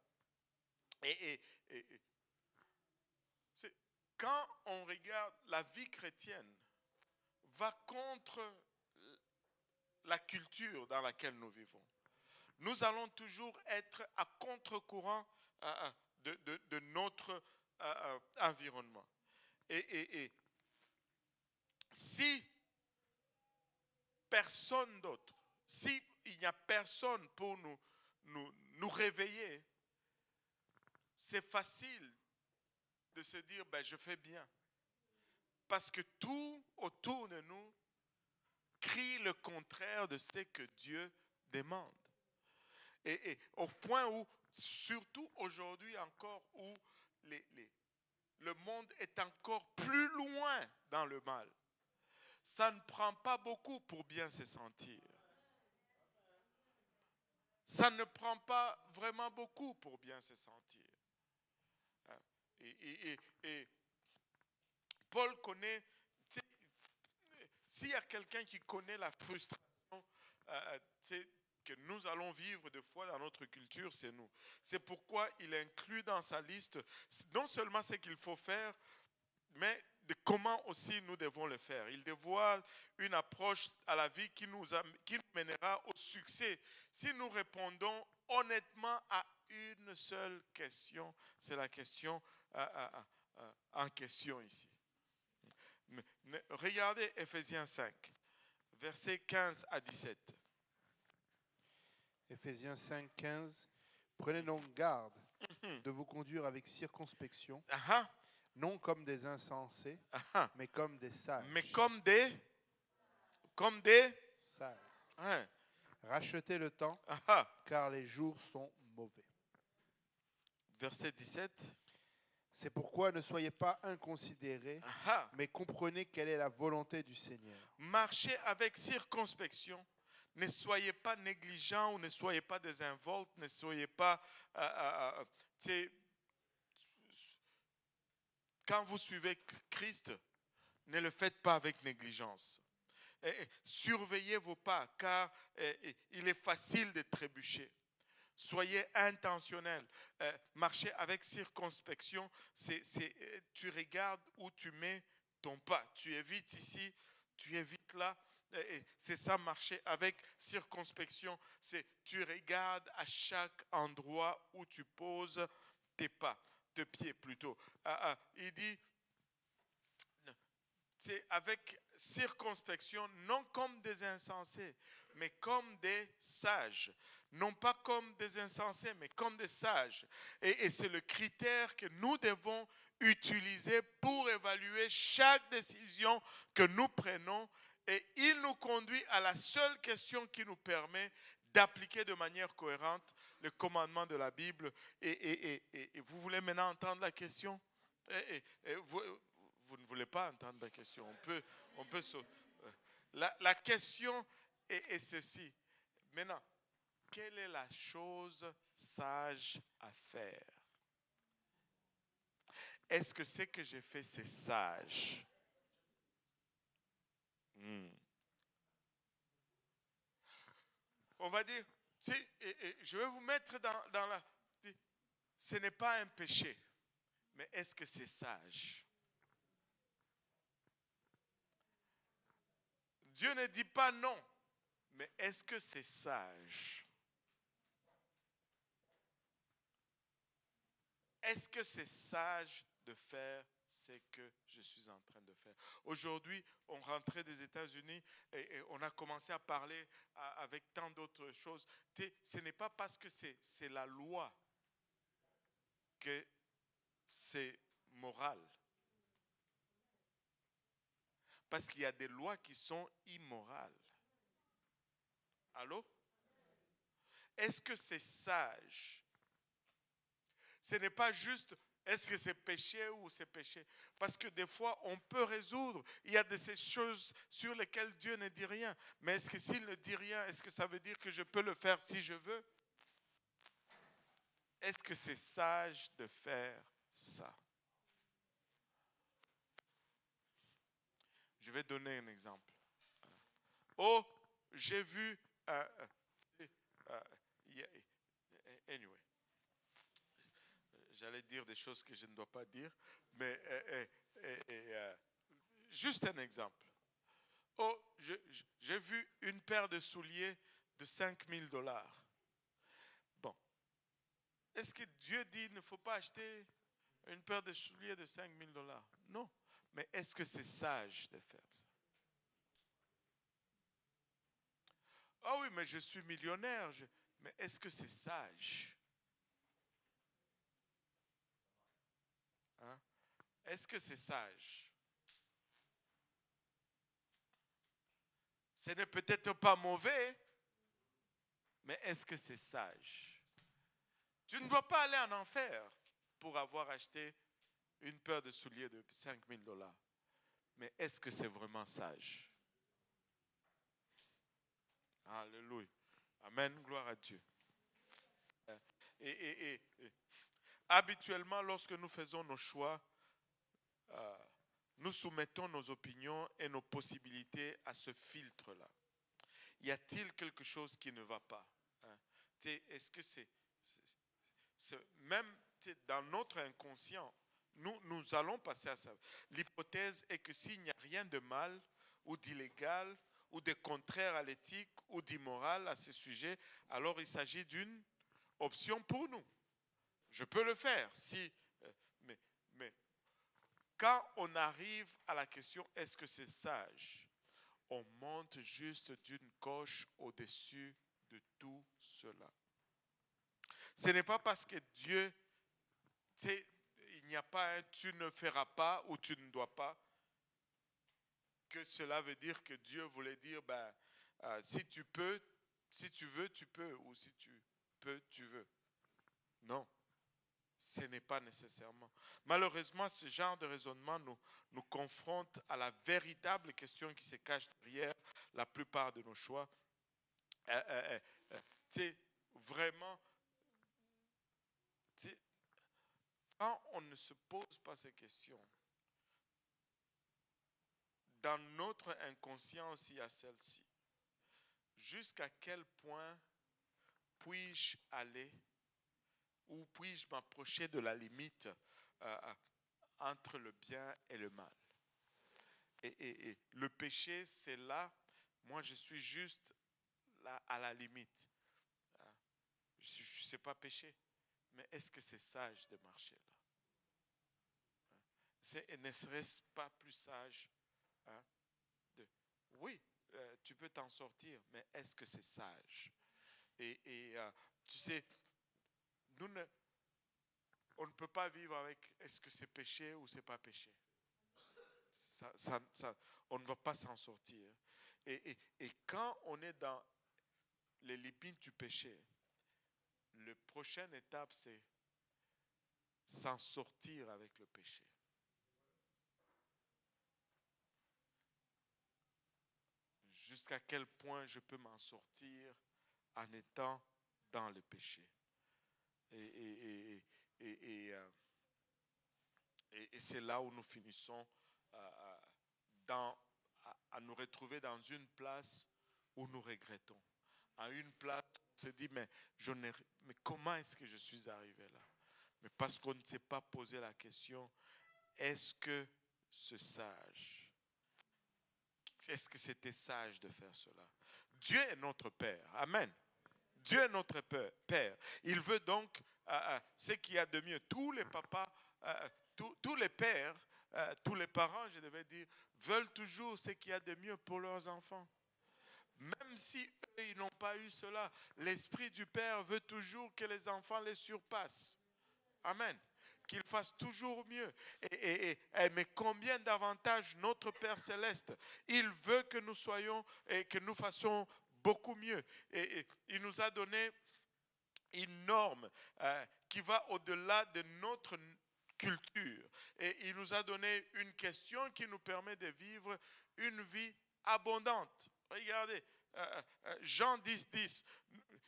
Quand on regarde la vie chrétienne, va contre la culture dans laquelle nous vivons. Nous allons toujours être à contre-courant de notre environnement. Et si personne d'autre, s'il n'y a personne pour nous réveiller, c'est facile de se dire, ben, je fais bien. Parce que tout autour de nous crie le contraire de ce que Dieu demande. Et au point où, surtout aujourd'hui encore, où le monde est encore plus loin dans le mal, ça ne prend pas beaucoup pour bien se sentir. Ça ne prend pas vraiment beaucoup pour bien se sentir. Et Paul connaît, s'il y a quelqu'un qui connaît la frustration que nous allons vivre des fois dans notre culture, c'est nous. C'est pourquoi il inclut dans sa liste non seulement ce qu'il faut faire, mais de comment aussi nous devons le faire. Il dévoile une approche à la vie qui nous mènera au succès si nous répondons honnêtement à une seule question. C'est la question en question ici. Regardez Éphésiens 5, versets 15 à 17. Éphésiens 5, 15. Prenez donc garde de vous conduire avec circonspection, non comme des insensés, mais comme des sages. Mais comme des sages. Rachetez le temps, car les jours sont mauvais. Verset 17. C'est pourquoi ne soyez pas inconsidérés, Ah, mais comprenez quelle est la volonté du Seigneur. marchez avec circonspection. Ne soyez pas négligents ou ne soyez pas désinvoltes, ne soyez pas... tu sais, quand vous suivez Christ, ne le faites pas avec négligence. Surveillez vos pas, car il est facile de trébucher. Soyez intentionnel. Marchez avec circonspection. Tu regardes où tu mets ton pas. Tu évites ici, tu évites là. C'est ça, marcher avec circonspection. C'est tu regardes à chaque endroit où tu poses tes pas, tes pieds plutôt. Il dit, c'est avec circonspection, non comme des insensés, mais comme des sages. Non pas comme des insensés, mais comme des sages. Et c'est le critère que nous devons utiliser pour évaluer chaque décision que nous prenons. Et il nous conduit à la seule question qui nous permet d'appliquer de manière cohérente le commandement de la Bible. Et vous voulez maintenant entendre la question? Vous ne voulez pas entendre la question. On peut la question est ceci. Maintenant, quelle est la chose sage à faire? Est-ce que ce que j'ai fait, c'est sage? On va dire, je vais vous mettre dans la... Ce n'est pas un péché, mais est-ce que c'est sage? Dieu ne dit pas non, mais est-ce que c'est sage? Est-ce que c'est sage de faire ce que je suis en train de faire? Aujourd'hui, on rentrait des États-Unis et on a commencé à parler avec tant d'autres choses. Ce n'est pas parce que c'est la loi que c'est moral. Parce qu'il y a des lois qui sont immorales. Allô? Est-ce que c'est sage? Ce n'est pas juste, est-ce que c'est péché ou c'est péché? Parce que des fois, on peut résoudre. Il y a de ces choses sur lesquelles Dieu ne dit rien. Mais est-ce que s'il ne dit rien, est-ce que ça veut dire que je peux le faire si je veux? Est-ce que c'est sage de faire ça? Je vais donner un exemple. Oh, j'ai vu... anyway. J'allais dire des choses que je ne dois pas dire, mais juste un exemple. Oh, j'ai vu une paire de souliers de 5000 dollars. Bon. Est-ce que Dieu dit qu'il ne faut pas acheter une paire de souliers de 5000 dollars? Non. Mais est-ce que c'est sage de faire ça? Ah oui, mais je suis millionnaire. Mais est-ce que c'est sage? Hein? Est-ce que c'est sage? Ce n'est peut-être pas mauvais, mais est-ce que c'est sage? Tu ne vas pas aller en enfer pour avoir acheté une paire de souliers de 5000 dollars. Mais est-ce que c'est vraiment sage? Alléluia. Amen. Gloire à Dieu. Et habituellement, lorsque nous faisons nos choix, nous soumettons nos opinions et nos possibilités à ce filtre-là. Y a-t-il quelque chose qui ne va pas? Est-ce que c'est même dans notre inconscient, nous allons passer à ça. L'hypothèse est que s'il n'y a rien de mal ou d'illégal ou de contraire à l'éthique ou d'immoral à ce sujet, alors il s'agit d'une option pour nous. Je peux le faire, mais quand on arrive à la question est-ce que c'est sage, on monte juste d'une coche au-dessus de tout cela. Ce n'est pas parce que Dieu, il n'y a pas un tu ne feras pas ou tu ne dois pas, que cela veut dire que Dieu voulait dire si tu peux, si tu veux, tu peux, ou si tu peux, tu veux. Non. Ce n'est pas nécessairement. Malheureusement, ce genre de raisonnement nous confronte à la véritable question qui se cache derrière la plupart de nos choix. Tu sais, vraiment, tu sais, quand on ne se pose pas ces questions, dans notre inconscience, il y a celle-ci. Jusqu'à quel point puis-je aller ou puis-je m'approcher de la limite entre le bien et le mal? Et le péché, c'est là, moi je suis juste là à la limite. Je ne sais pas pécher, mais est-ce que c'est sage de marcher là? Ne serait-ce pas plus sage oui, tu peux t'en sortir, mais est-ce que c'est sage? Et tu sais, on ne peut pas vivre avec est-ce que c'est péché ou c'est pas péché. On ne va pas s'en sortir. Et quand on est dans les limites du péché, la prochaine étape, c'est s'en sortir avec le péché. Jusqu'à quel point je peux m'en sortir en étant dans le péché. Et c'est là où nous finissons à nous retrouver dans une place où nous regrettons. À une place où on se dit, mais comment est-ce que je suis arrivé là? Mais parce qu'on ne s'est pas posé la question, est-ce que c'est sage? Est-ce que c'était sage de faire cela? Dieu est notre Père. Amen. Dieu est notre Père. Il veut donc ce qu'il y a de mieux. Tous les papas, tous les pères, tous les parents, je devais dire, veulent toujours ce qu'il y a de mieux pour leurs enfants. Même si eux, ils n'ont pas eu cela, l'Esprit du Père veut toujours que les enfants les surpassent. Amen. Qu'ils fassent toujours mieux. Mais combien d'avantages notre Père Céleste, il veut que nous soyons et que nous fassions beaucoup mieux. Et il nous a donné une norme qui va au-delà de notre culture. Et il nous a donné une question qui nous permet de vivre une vie abondante. Regardez, Jean 10, 10.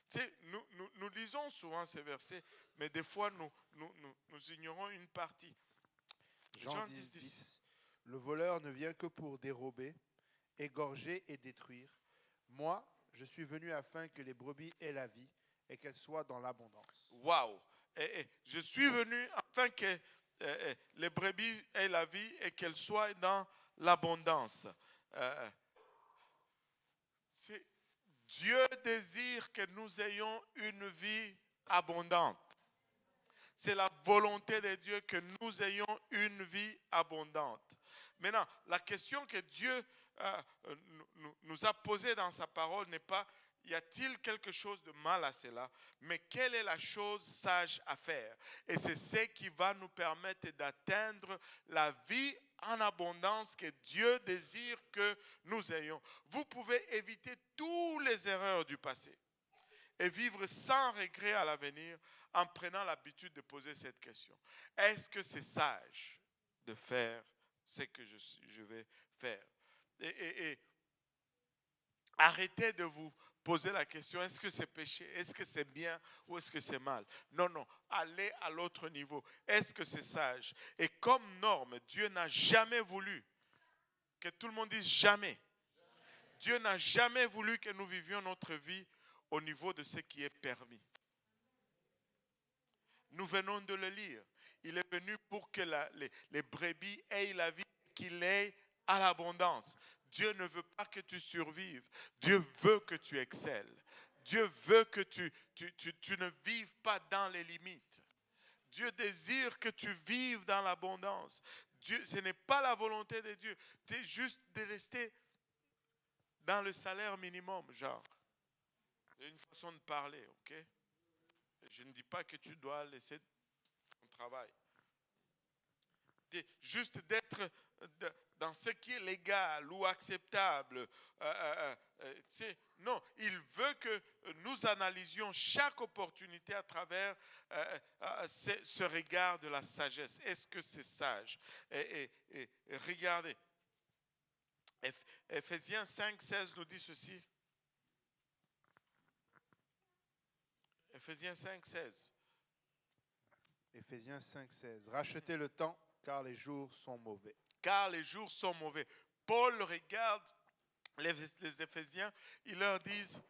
Tu sais, nous lisons souvent ces versets, mais des fois nous ignorons une partie. Jean 10, 10. Le voleur ne vient que pour dérober, égorger et détruire. Moi, je suis venu afin que les brebis aient la vie et qu'elles soient dans l'abondance. Waouh! Je suis venu afin que les brebis aient la vie et qu'elles soient dans l'abondance. Dieu désire que nous ayons une vie abondante. C'est la volonté de Dieu que nous ayons une vie abondante. Maintenant, la question que Dieu nous a posée dans sa parole n'est pas y a-t-il quelque chose de mal à cela, mais quelle est la chose sage à faire? Et c'est ce qui va nous permettre d'atteindre la vie en abondance que Dieu désire que nous ayons. Vous pouvez éviter toutes les erreurs du passé et vivre sans regret à l'avenir en prenant l'habitude de poser cette question. Est-ce que c'est sage de faire ce que je vais faire? Et arrêtez de vous poser la question, est-ce que c'est péché? Est-ce que c'est bien ou est-ce que c'est mal? Non, allez à l'autre niveau. Est-ce que c'est sage? Et comme norme, Dieu n'a jamais voulu, que tout le monde dise jamais. Dieu n'a jamais voulu que nous vivions notre vie au niveau de ce qui est permis. Nous venons de le lire. Il est venu pour que les brebis aient la vie, qu'il ait à l'abondance. Dieu ne veut pas que tu survives. Dieu veut que tu excelles. Dieu veut que tu ne vives pas dans les limites. Dieu désire que tu vives dans l'abondance. Dieu, ce n'est pas la volonté de Dieu. C'est juste de rester dans le salaire minimum, genre. C'est une façon de parler, ok? Je ne dis pas que tu dois laisser ton travail. C'est juste d'être dans ce qui est légal ou acceptable. Tu sais, Non, il veut que nous analysions chaque opportunité à travers ce regard de la sagesse. Est-ce que c'est sage? Et regardez, Ephésiens 5, 16 nous dit ceci. Ephésiens 5, 16. Éphésiens 5, 16. Rachetez le temps, car les jours sont mauvais. Car les jours sont mauvais. Paul regarde les Éphésiens, ils leur disent,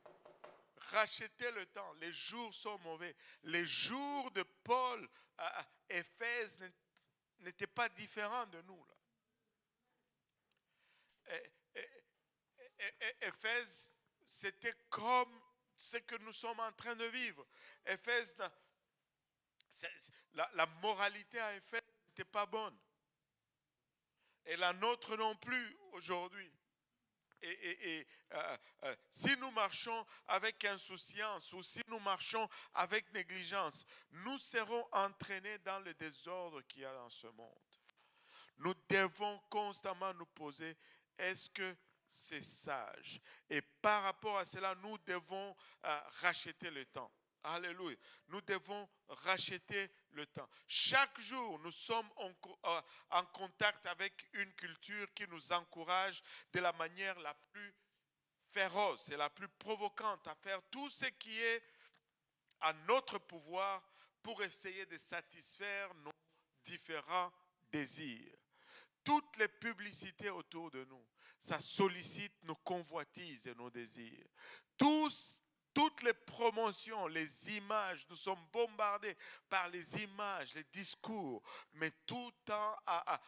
rachetez le temps, les jours sont mauvais. Les jours de Paul à Éphèse n'étaient pas différents de nous. Éphèse, c'était comme ce que nous sommes en train de vivre. Éphèse, la moralité à Éphèse n'était pas bonne. Et la nôtre non plus aujourd'hui. Si nous marchons avec insouciance ou si nous marchons avec négligence, nous serons entraînés dans le désordre qu'il y a dans ce monde. Nous devons constamment nous poser, est-ce que c'est sage? Et par rapport à cela, nous devons racheter le temps. Alléluia. Nous devons racheter le temps. Chaque jour, nous sommes en contact avec une culture qui nous encourage de la manière la plus féroce et la plus provocante à faire tout ce qui est à notre pouvoir pour essayer de satisfaire nos différents désirs. Toutes les publicités autour de nous, ça sollicite nos convoitises et nos désirs. Toutes les promotions, les images, nous sommes bombardés par les images, les discours, mais tout tend à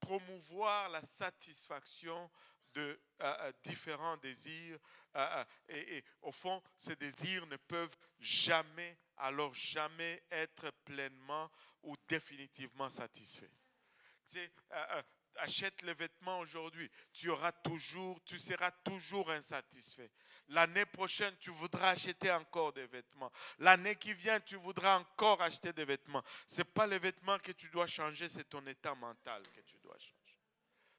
promouvoir la satisfaction de différents désirs. Et au fond, ces désirs ne peuvent jamais être pleinement ou définitivement satisfaits. Tu sais, achète les vêtements aujourd'hui, tu seras toujours insatisfait. L'année prochaine, tu voudras acheter encore des vêtements. L'année qui vient, tu voudras encore acheter des vêtements. Ce n'est pas les vêtements que tu dois changer, c'est ton état mental que tu dois changer.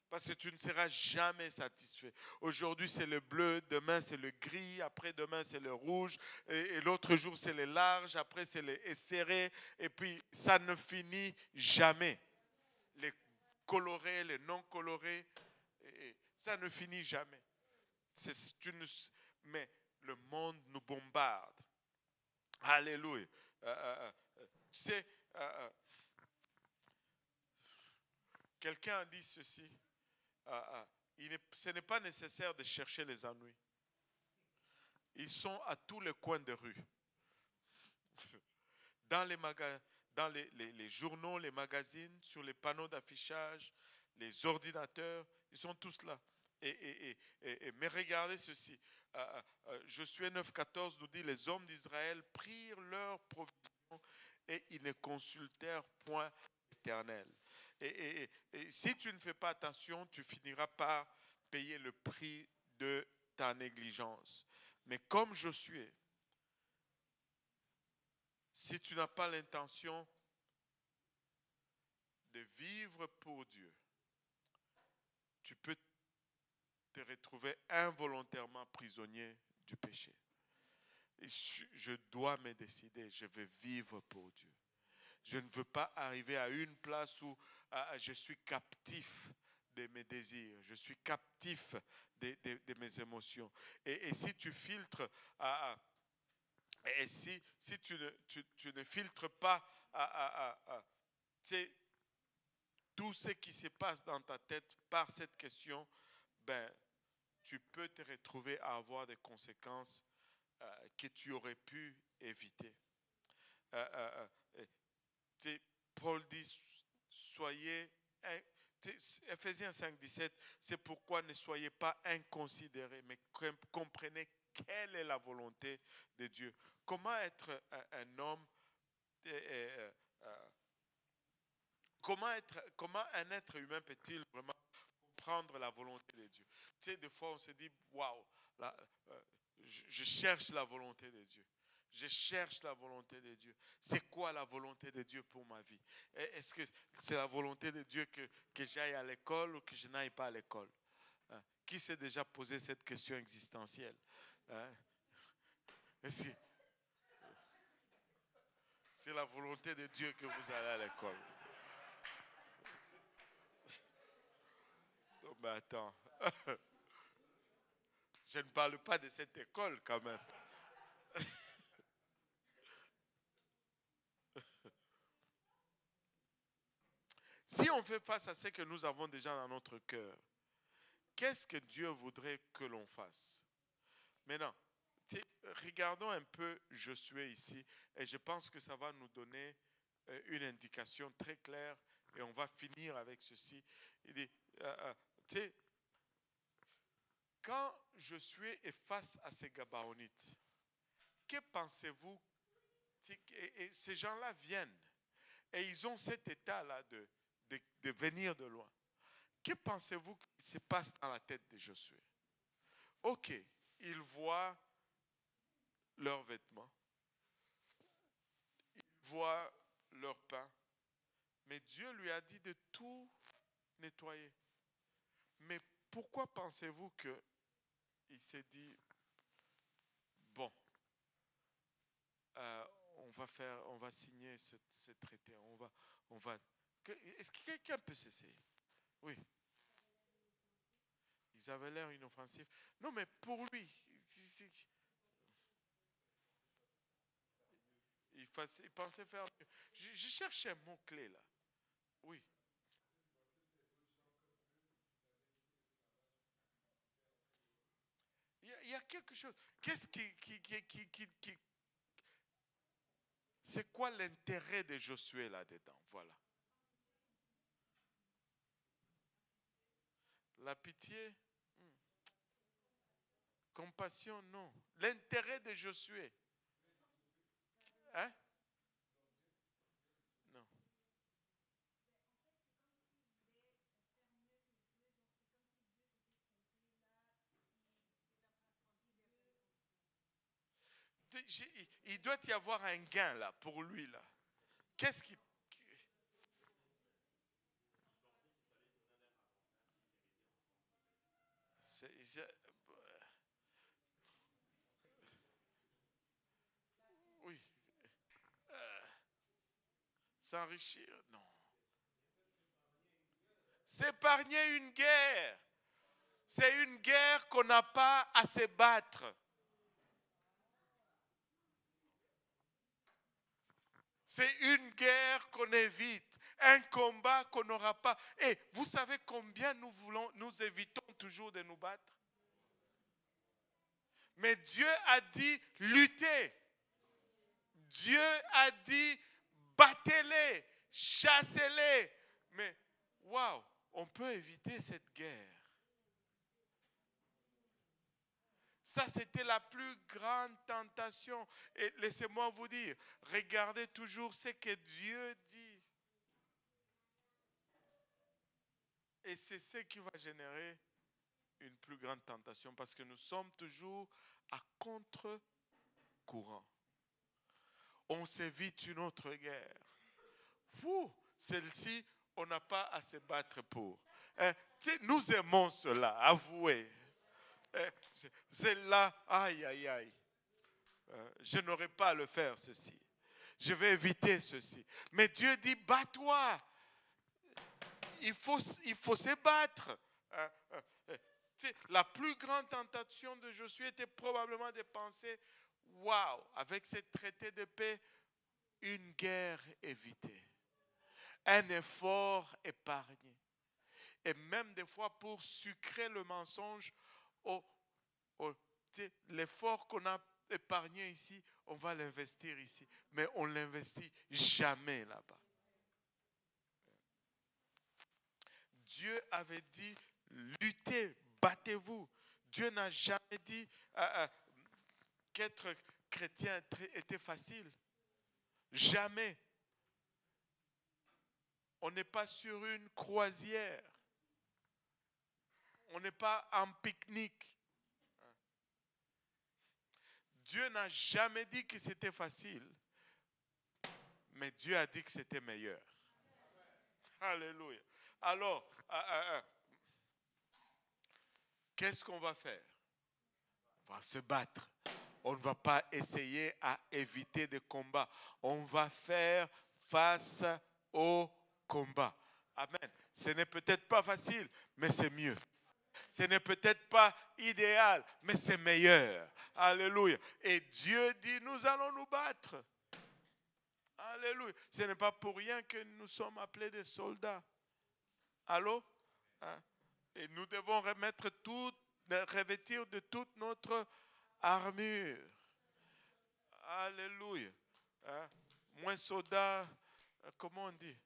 Parce que tu ne seras jamais satisfait. Aujourd'hui, c'est le bleu, demain, c'est le gris, après-demain, c'est le rouge, et l'autre jour, c'est le large, après, c'est le serré, et puis ça ne finit jamais. Les colorés, les non colorés, et ça ne finit jamais. Mais le monde nous bombarde. Alléluia. Tu sais, quelqu'un a dit ceci. Ce n'est pas nécessaire de chercher les ennuis. Ils sont à tous les coins de rue. Dans les journaux, les magazines, sur les panneaux d'affichage, les ordinateurs, ils sont tous là. Mais regardez ceci. Josué 9,14 nous dit, les hommes d'Israël prirent leur provision et ils ne consultèrent point l'Éternel. Et si tu ne fais pas attention, tu finiras par payer le prix de ta négligence. Mais comme Josué, si tu n'as pas l'intention de vivre pour Dieu, tu peux te retrouver involontairement prisonnier du péché. Et je dois me décider, je veux vivre pour Dieu. Je ne veux pas arriver à une place où je suis captif de mes désirs, je suis captif de mes émotions. Et si tu filtres, et si tu ne filtres pas tout ce qui se passe dans ta tête par cette question, ben, tu peux te retrouver à avoir des conséquences que tu aurais pu éviter. Paul dit, soyez, Ephésiens 5, 17, c'est pourquoi ne soyez pas inconsidérés, mais comprenez quelle est la volonté de Dieu. Comment être un homme, comment un être humain peut-il vraiment comprendre la volonté de Dieu? Tu sais, des fois on se dit, waouh, je cherche la volonté de Dieu. Je cherche la volonté de Dieu. C'est quoi la volonté de Dieu pour ma vie? Est-ce que c'est la volonté de Dieu que j'aille à l'école ou que je n'aille pas à l'école? Qui s'est déjà posé cette question existentielle? Hein? Est-ce que c'est la volonté de Dieu que vous allez à l'école? Non, mais attends. Je ne parle pas de cette école quand même. Si on fait face à ce que nous avons déjà dans notre cœur, qu'est-ce que Dieu voudrait que l'on fasse? Maintenant, regardons un peu Josué ici, et je pense que ça va nous donner une indication très claire, et on va finir avec ceci. Il dit, tu sais, quand Josué est face à ces Gabaonites, que pensez-vous? Et ces gens-là viennent, et ils ont cet état-là de venir de loin. Que pensez-vous qui se passe dans la tête de Josué? Ok, ils voient leurs vêtements, ils voient leur pain, mais Dieu lui a dit de tout nettoyer. Mais pourquoi pensez-vous qu'il s'est dit, bon, on va signer ce traité, est-ce que quelqu'un peut s'essayer? Oui. Ils avaient l'air inoffensifs. Non, mais pour lui, il pensait faire mieux. Je cherche un mot-clé là. Oui. Il y a quelque chose. Qu'est-ce c'est quoi l'intérêt de Josué là-dedans? Voilà. La pitié? Compassion? Non. L'intérêt de Josué? Hein? Non. Il doit y avoir un gain là, pour lui là. Qu'est-ce qui... Oui. S'enrichir? Non. S'épargner une guerre. C'est une guerre qu'on n'a pas à se battre. C'est une guerre qu'on évite, un combat qu'on n'aura pas. Et vous savez combien nous évitons toujours de nous battre? Mais Dieu a dit luttez. Dieu a dit battez-les, chassez-les. Mais waouh, on peut éviter cette guerre. Ça, c'était la plus grande tentation. Et laissez-moi vous dire, regardez toujours ce que Dieu dit. Et c'est ce qui va générer une plus grande tentation parce que nous sommes toujours à contre-courant. On s'évite une autre guerre. Celle-ci, on n'a pas à se battre pour. Nous aimons cela, avouez. Celle-là, aïe, aïe, aïe. Je n'aurais pas à le faire, ceci. Je vais éviter ceci. Mais Dieu dit, bats-toi. Il faut se battre. La plus grande tentation de Josué était probablement de penser, waouh, avec ce traité de paix, une guerre évitée. Un effort épargné. Et même des fois pour sucrer le mensonge, l'effort qu'on a épargné ici, on va l'investir ici. Mais on ne l'investit jamais là-bas. Dieu avait dit, luttez, battez-vous. Dieu n'a jamais dit qu'être chrétien était facile. Jamais. On n'est pas sur une croisière. On n'est pas en pique-nique. Dieu n'a jamais dit que c'était facile. Mais Dieu a dit que c'était meilleur. Alléluia. Alors, qu'est-ce qu'on va faire? On va se battre. On ne va pas essayer à éviter des combats. On va faire face au combat. Amen. Ce n'est peut-être pas facile, mais c'est mieux. Ce n'est peut-être pas idéal, mais c'est meilleur. Alléluia. Et Dieu dit, nous allons nous battre. Alléluia. Ce n'est pas pour rien que nous sommes appelés des soldats. Allô? Hein? Et nous devons revêtir de toute notre armure. Alléluia. Hein? Moi, soldat, comment on dit?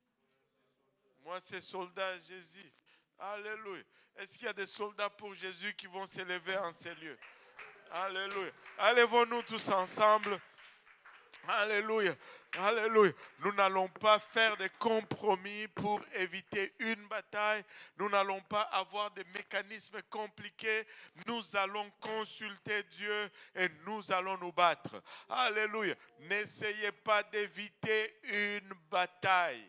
Moi, c'est soldat Jésus. Alléluia. Est-ce qu'il y a des soldats pour Jésus qui vont s'élever en ces lieux? Alléluia. Allez-nous tous ensemble. Alléluia. Alléluia. Nous n'allons pas faire des compromis pour éviter une bataille. Nous n'allons pas avoir des mécanismes compliqués. Nous allons consulter Dieu et nous allons nous battre. Alléluia. N'essayez pas d'éviter une bataille.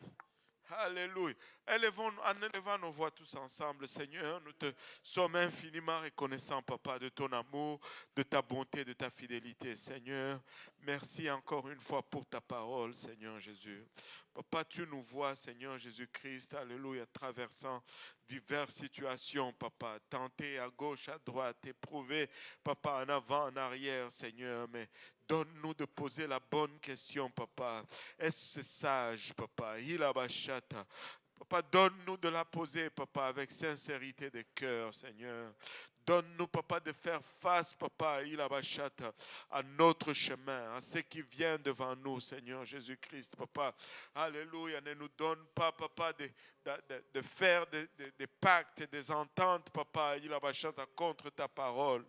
Alléluia. En élevant nos voix tous ensemble, Seigneur, nous te sommes infiniment reconnaissants, Papa, de ton amour, de ta bonté, de ta fidélité, Seigneur. Merci encore une fois pour ta parole, Seigneur Jésus. Papa, tu nous vois, Seigneur Jésus-Christ, alléluia, traversant diverses situations, Papa, tenté à gauche, à droite, éprouvé, Papa, en avant, en arrière, Seigneur, mais donne-nous de poser la bonne question, Papa. Est-ce sage, Papa? Ilabashata. Papa, donne-nous de la poser, Papa, avec sincérité de cœur, Seigneur. Donne-nous, Papa, de faire face, Papa, Ilabashata, à notre chemin, à ce qui vient devant nous, Seigneur Jésus-Christ, Papa. Alléluia. Ne nous donne pas, Papa, de faire des pactes et des ententes, Papa, Ilabashata, contre ta parole.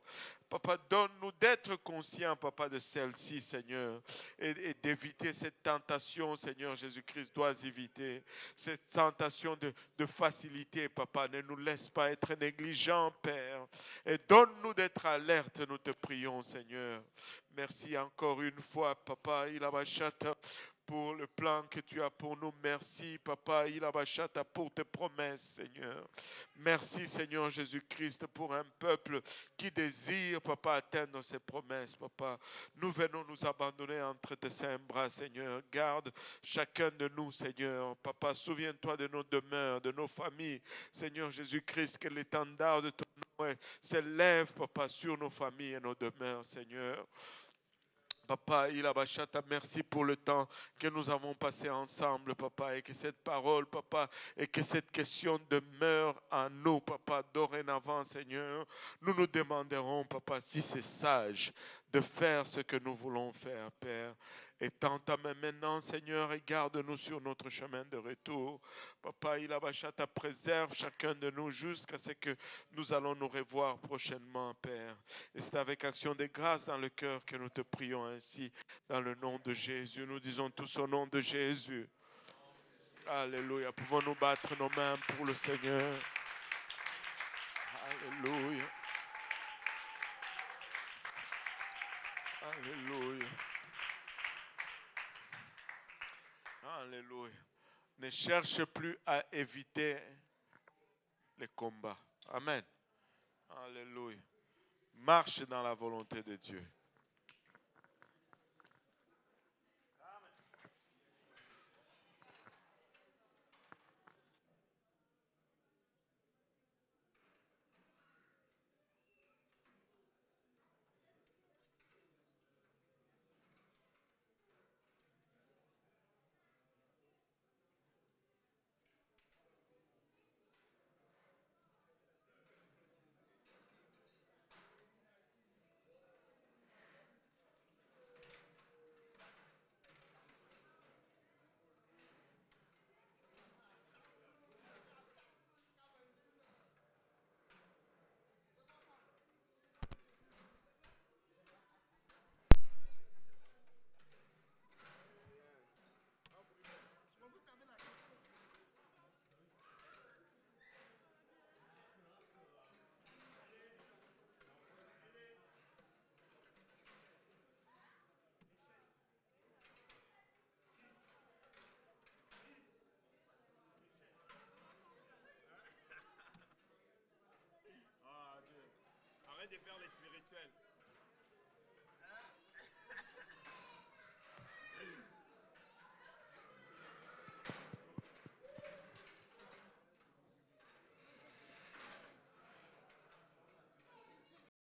Papa, donne-nous d'être conscients, Papa, de celle-ci, Seigneur, et d'éviter cette tentation, Seigneur Jésus-Christ, dois éviter cette tentation de facilité, Papa. Ne nous laisse pas être négligents, Père, et donne-nous d'être alertes, nous te prions, Seigneur. Merci encore une fois, Papa, Ilabashata, pour le plan que tu as pour nous. Merci, Papa, Ilabashata, pour tes promesses, Seigneur. Merci, Seigneur Jésus-Christ, pour un peuple qui désire, Papa, atteindre ses promesses, Papa. Nous venons nous abandonner entre tes saints bras, Seigneur. Garde chacun de nous, Seigneur. Papa, souviens-toi de nos demeures, de nos familles. Seigneur Jésus-Christ, que l'étendard de ton nom s'élève, Papa, sur nos familles et nos demeures, Seigneur. Papa, Ilabashata, merci pour le temps que nous avons passé ensemble, Papa, et que cette parole, Papa, et que cette question demeure en nous, Papa, dorénavant, Seigneur. Nous nous demanderons, Papa, si c'est sage de faire ce que nous voulons faire, Père. Et tends ta main maintenant, Seigneur, et garde-nous sur notre chemin de retour. Papa, Ilabashata, préserve chacun de nous jusqu'à ce que nous allons nous revoir prochainement, Père. Et c'est avec action de grâce dans le cœur que nous te prions ainsi, dans le nom de Jésus. Nous disons tous au nom de Jésus. Alléluia. Pouvons-nous battre nos mains pour le Seigneur? Alléluia. Alléluia. Alléluia. Ne cherche plus à éviter les combats. Amen. Alléluia. Marche dans la volonté de Dieu.